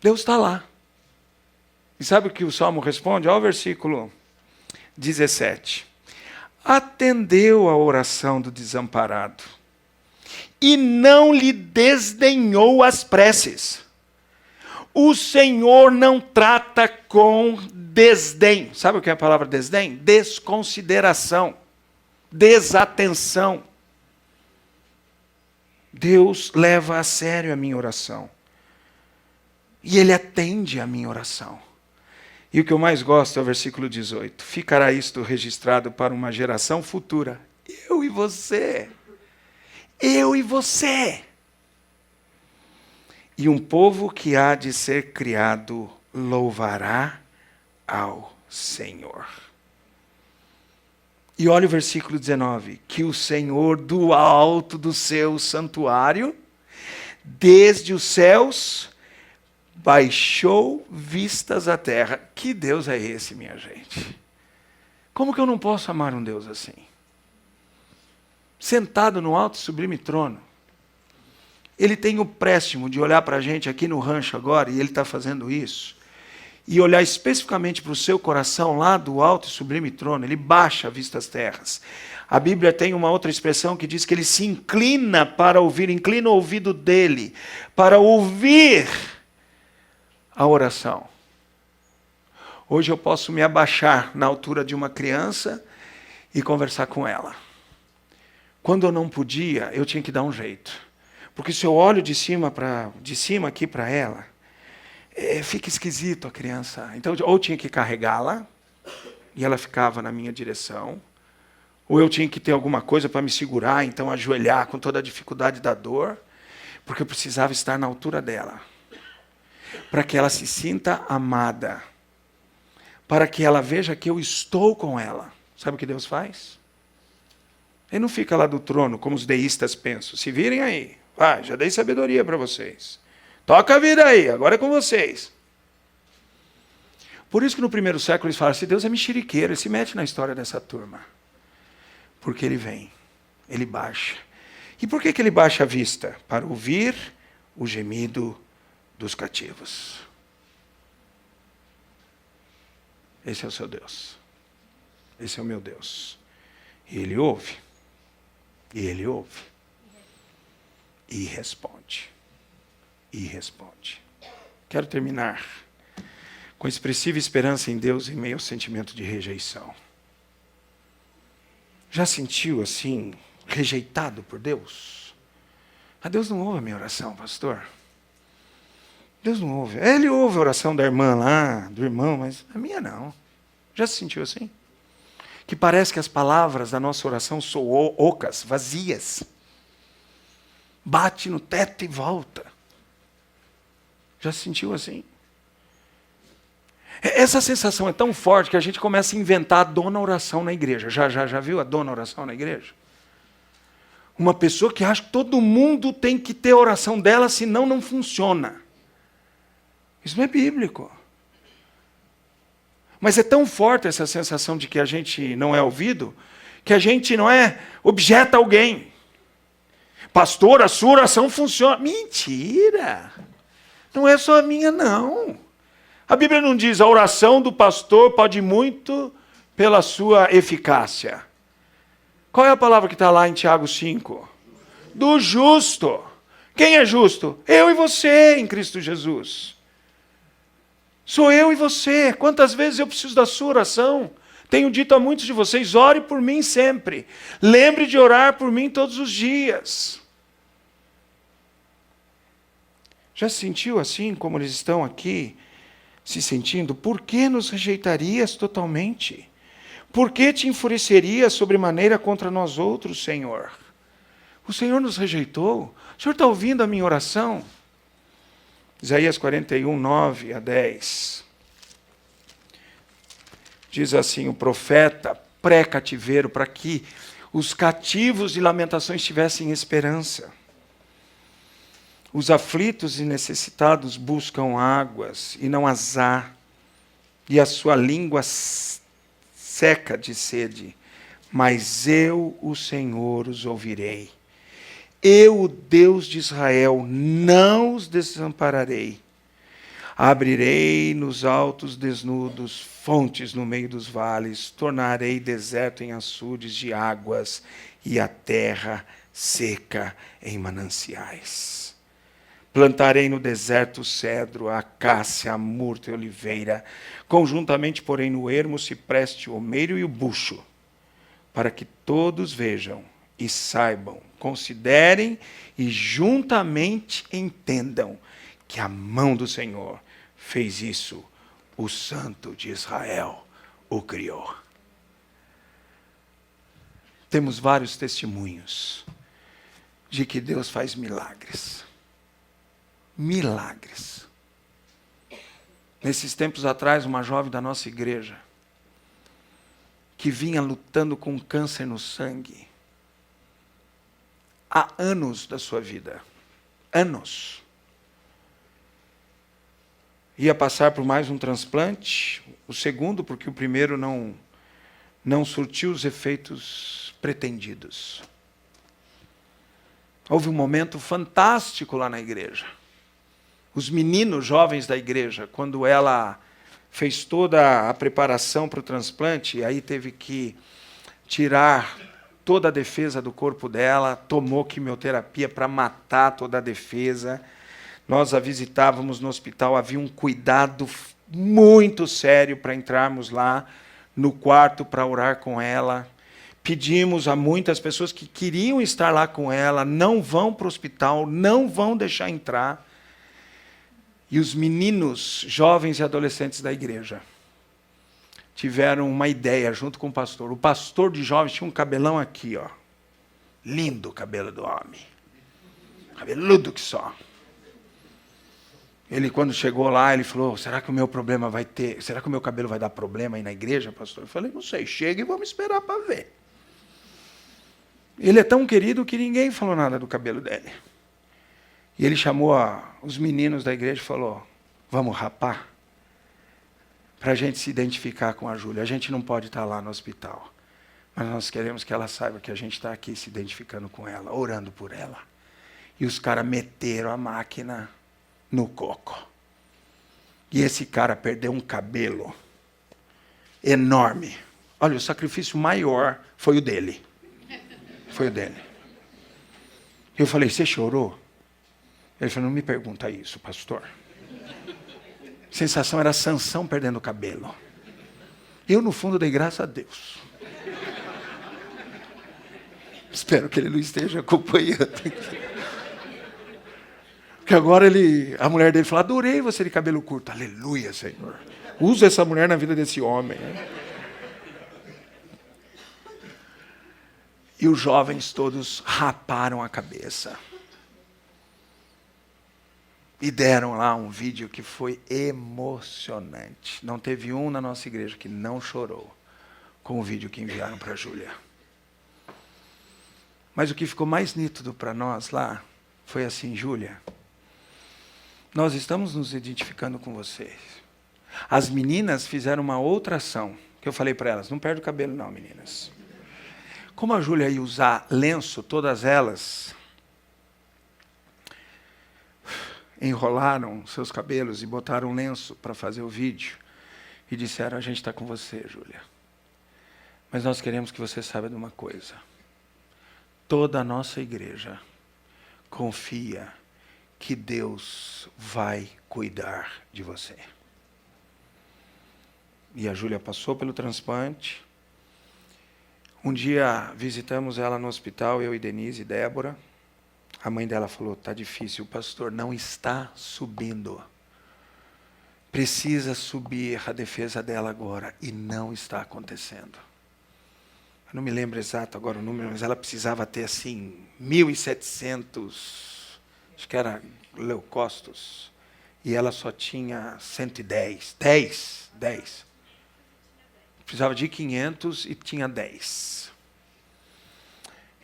Deus está lá. E sabe o que o Salmo responde? Olha o versículo 17. Atendeu a oração do desamparado e não lhe desdenhou as preces. O Senhor não trata com desdém. Sabe o que é a palavra desdém? Desconsideração, desatenção. Deus leva a sério a minha oração. E Ele atende a minha oração. E o que eu mais gosto é o versículo 18. Ficará isto registrado para uma geração futura. Eu e você. Eu e você. E um povo que há de ser criado louvará ao Senhor. E olha o versículo 19. Que o Senhor do alto do seu santuário, desde os céus, baixou vistas à terra. Que Deus é esse, minha gente? Como que eu não posso amar um Deus assim? Sentado no alto e sublime trono. Ele tem o préstimo de olhar para a gente aqui no rancho agora, e Ele está fazendo isso, e olhar especificamente para o seu coração lá do alto e sublime trono. Ele baixa vistas terras. A Bíblia tem uma outra expressão que diz que Ele se inclina para ouvir, inclina o ouvido dEle, para ouvir a oração. Hoje eu posso me abaixar na altura de uma criança e conversar com ela. Quando eu não podia, eu tinha que dar um jeito. Porque se eu olho de cima aqui para ela, fica esquisito a criança. Então, ou tinha que carregá-la, e ela ficava na minha direção, ou eu tinha que ter alguma coisa para me segurar, então ajoelhar com toda a dificuldade da dor, porque eu precisava estar na altura dela. Para que ela se sinta amada. Para que ela veja que eu estou com ela. Sabe o que Deus faz? Ele não fica lá do trono, como os deístas pensam. Se virem aí. Vai, já dei sabedoria para vocês. Toca a vida aí, agora é com vocês. Por isso que no primeiro século eles falam assim, Deus é mexeriqueiro, ele se mete na história dessa turma. Porque ele vem, ele baixa. E por que ele baixa a vista? Para ouvir o gemido dos cativos. Esse é o seu Deus. Esse é o meu Deus. E Ele ouve. E Ele ouve. E responde. E responde. Quero terminar com expressiva esperança em Deus em meio ao sentimento de rejeição. Já sentiu assim, rejeitado por Deus? Mas Deus não ouve a minha oração, pastor. Deus não ouve. Ele ouve a oração da irmã lá, do irmão, mas a minha não. Já se sentiu assim? Que parece que as palavras da nossa oração são ocas, vazias. Bate no teto e volta. Já se sentiu assim? Essa sensação é tão forte que a gente começa a inventar a dona oração na igreja. Já viu a dona oração na igreja? Uma pessoa que acha que todo mundo tem que ter a oração dela, senão não funciona. Isso não é bíblico. Mas é tão forte essa sensação de que a gente não é ouvido, que a gente não é objeta alguém. Pastor, a sua oração funciona. Mentira! Não é só a minha, não. A Bíblia não diz a oração do pastor pode muito pela sua eficácia. Qual é a palavra que está lá em Tiago 5? Do justo. Quem é justo? Eu e você em Cristo Jesus. Sou eu e você. Quantas vezes eu preciso da sua oração? Tenho dito a muitos de vocês, ore por mim sempre. Lembre de orar por mim todos os dias. Já se sentiu assim como eles estão aqui se sentindo? Por que nos rejeitarias totalmente? Por que te enfurecerias sobremaneira contra nós outros, Senhor? O Senhor nos rejeitou? O Senhor está ouvindo a minha oração? Isaías 41, 9 a 10. Diz assim, o profeta pré-cativeiro, para que os cativos de Lamentações tivessem esperança. Os aflitos e necessitados buscam águas e não as há, e a sua língua seca de sede. Mas eu, o Senhor, os ouvirei. Eu, o Deus de Israel, não os desampararei. Abrirei nos altos desnudos fontes no meio dos vales, tornarei deserto em açudes de águas e a terra seca em mananciais. Plantarei no deserto o cedro, a acácia, a murta e a oliveira, conjuntamente, porém, no ermo, o cipreste, o almeiro e o bucho, para que todos vejam e saibam, considerem e juntamente entendam que a mão do Senhor fez isso, o Santo de Israel o criou. Temos vários testemunhos de que Deus faz milagres. Milagres. Nesses tempos atrás, uma jovem da nossa igreja, que vinha lutando com câncer no sangue, há anos da sua vida. Anos. Ia passar por mais um transplante, o segundo, porque o primeiro não surtiu os efeitos pretendidos. Houve um momento fantástico lá na igreja. Os meninos jovens da igreja, quando ela fez toda a preparação para o transplante, aí teve que tirar toda a defesa do corpo dela, tomou quimioterapia para matar toda a defesa. Nós a visitávamos no hospital, havia um cuidado muito sério para entrarmos lá no quarto para orar com ela. Pedimos a muitas pessoas que queriam estar lá com ela, não vão para o hospital, não vão deixar entrar. E os meninos, jovens e adolescentes da igreja tiveram uma ideia junto com o pastor. O pastor de jovens tinha um cabelão aqui, ó. Lindo o cabelo do homem. Cabeludo que só. Ele, quando chegou lá, ele falou, será que o meu cabelo vai dar problema aí na igreja, pastor? Eu falei, não sei, chega e vamos esperar para ver. Ele é tão querido que ninguém falou nada do cabelo dele. E ele chamou os meninos da igreja e falou, vamos rapar? Para a gente se identificar com a Júlia. A gente não pode estar lá no hospital, mas nós queremos que ela saiba que a gente está aqui se identificando com ela, orando por ela. E os caras meteram a máquina no coco. E esse cara perdeu um cabelo enorme. Olha, o sacrifício maior foi o dele. Foi o dele. Eu falei, você chorou? Ele falou, não me pergunta isso, pastor. A sensação era Sansão perdendo o cabelo. Eu, no fundo, dei graças a Deus. Espero que ele não esteja acompanhando. Porque agora a mulher dele falou, adorei você de cabelo curto. Aleluia, Senhor. Usa essa mulher na vida desse homem. Né? E os jovens todos raparam a cabeça. E deram lá um vídeo que foi emocionante. Não teve um na nossa igreja que não chorou com o vídeo que enviaram para a Júlia. Mas o que ficou mais nítido para nós lá foi assim, Júlia, nós estamos nos identificando com vocês. As meninas fizeram uma outra ação, que eu falei para elas, não perde o cabelo não, meninas. Como a Júlia ia usar lenço, todas elas enrolaram seus cabelos e botaram um lenço para fazer o vídeo. E disseram, a gente está com você, Júlia. Mas nós queremos que você saiba de uma coisa. Toda a nossa igreja confia que Deus vai cuidar de você. E a Júlia passou pelo transplante. Um dia visitamos ela no hospital, eu e Denise e Débora. A mãe dela falou, está difícil, o pastor não está subindo. Precisa subir a defesa dela agora, e não está acontecendo. Eu não me lembro exato agora o número, mas ela precisava ter assim 1.700, acho que era leucócitos, e ela só tinha 110, 10. Precisava de 500 e tinha 10.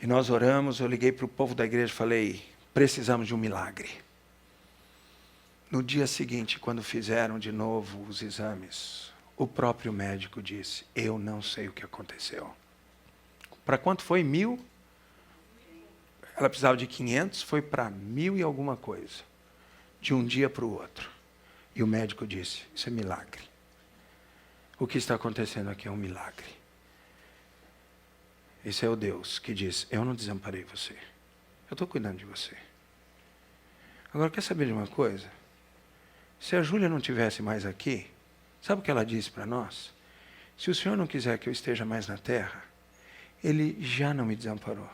E nós oramos, eu liguei para o povo da igreja e falei, precisamos de um milagre. No dia seguinte, quando fizeram de novo os exames, o próprio médico disse, eu não sei o que aconteceu. Para quanto foi? 1.000? Ela precisava de 500, foi para 1.000 e alguma coisa. De um dia para o outro. E o médico disse, isso é milagre. O que está acontecendo aqui é um milagre. Esse é o Deus que diz, eu não desamparei você. Eu estou cuidando de você. Agora, quer saber de uma coisa? Se a Júlia não estivesse mais aqui, sabe o que ela disse para nós? Se o Senhor não quiser que eu esteja mais na terra, Ele já não me desamparou.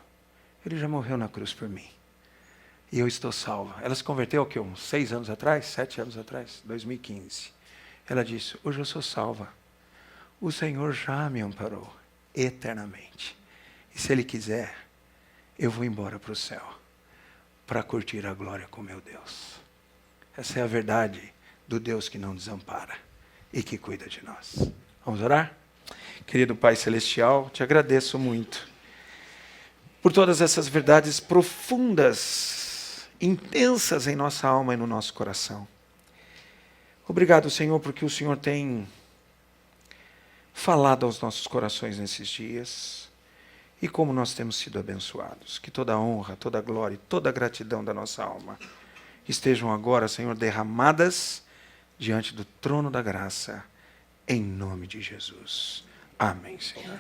Ele já morreu na cruz por mim. E eu estou salva. Ela se converteu, uns 6 anos atrás? 7 anos atrás? 2015. Ela disse, hoje eu sou salva. O Senhor já me amparou eternamente. E se Ele quiser, eu vou embora para o céu para curtir a glória com meu Deus. Essa é a verdade do Deus que não desampara e que cuida de nós. Vamos orar? Querido Pai Celestial, te agradeço muito por todas essas verdades profundas, intensas em nossa alma e no nosso coração. Obrigado, Senhor, porque o Senhor tem falado aos nossos corações nesses dias e como nós temos sido abençoados. Que toda a honra, toda a glória e toda a gratidão da nossa alma estejam agora, Senhor, derramadas diante do trono da graça, em nome de Jesus. Amém, Senhor.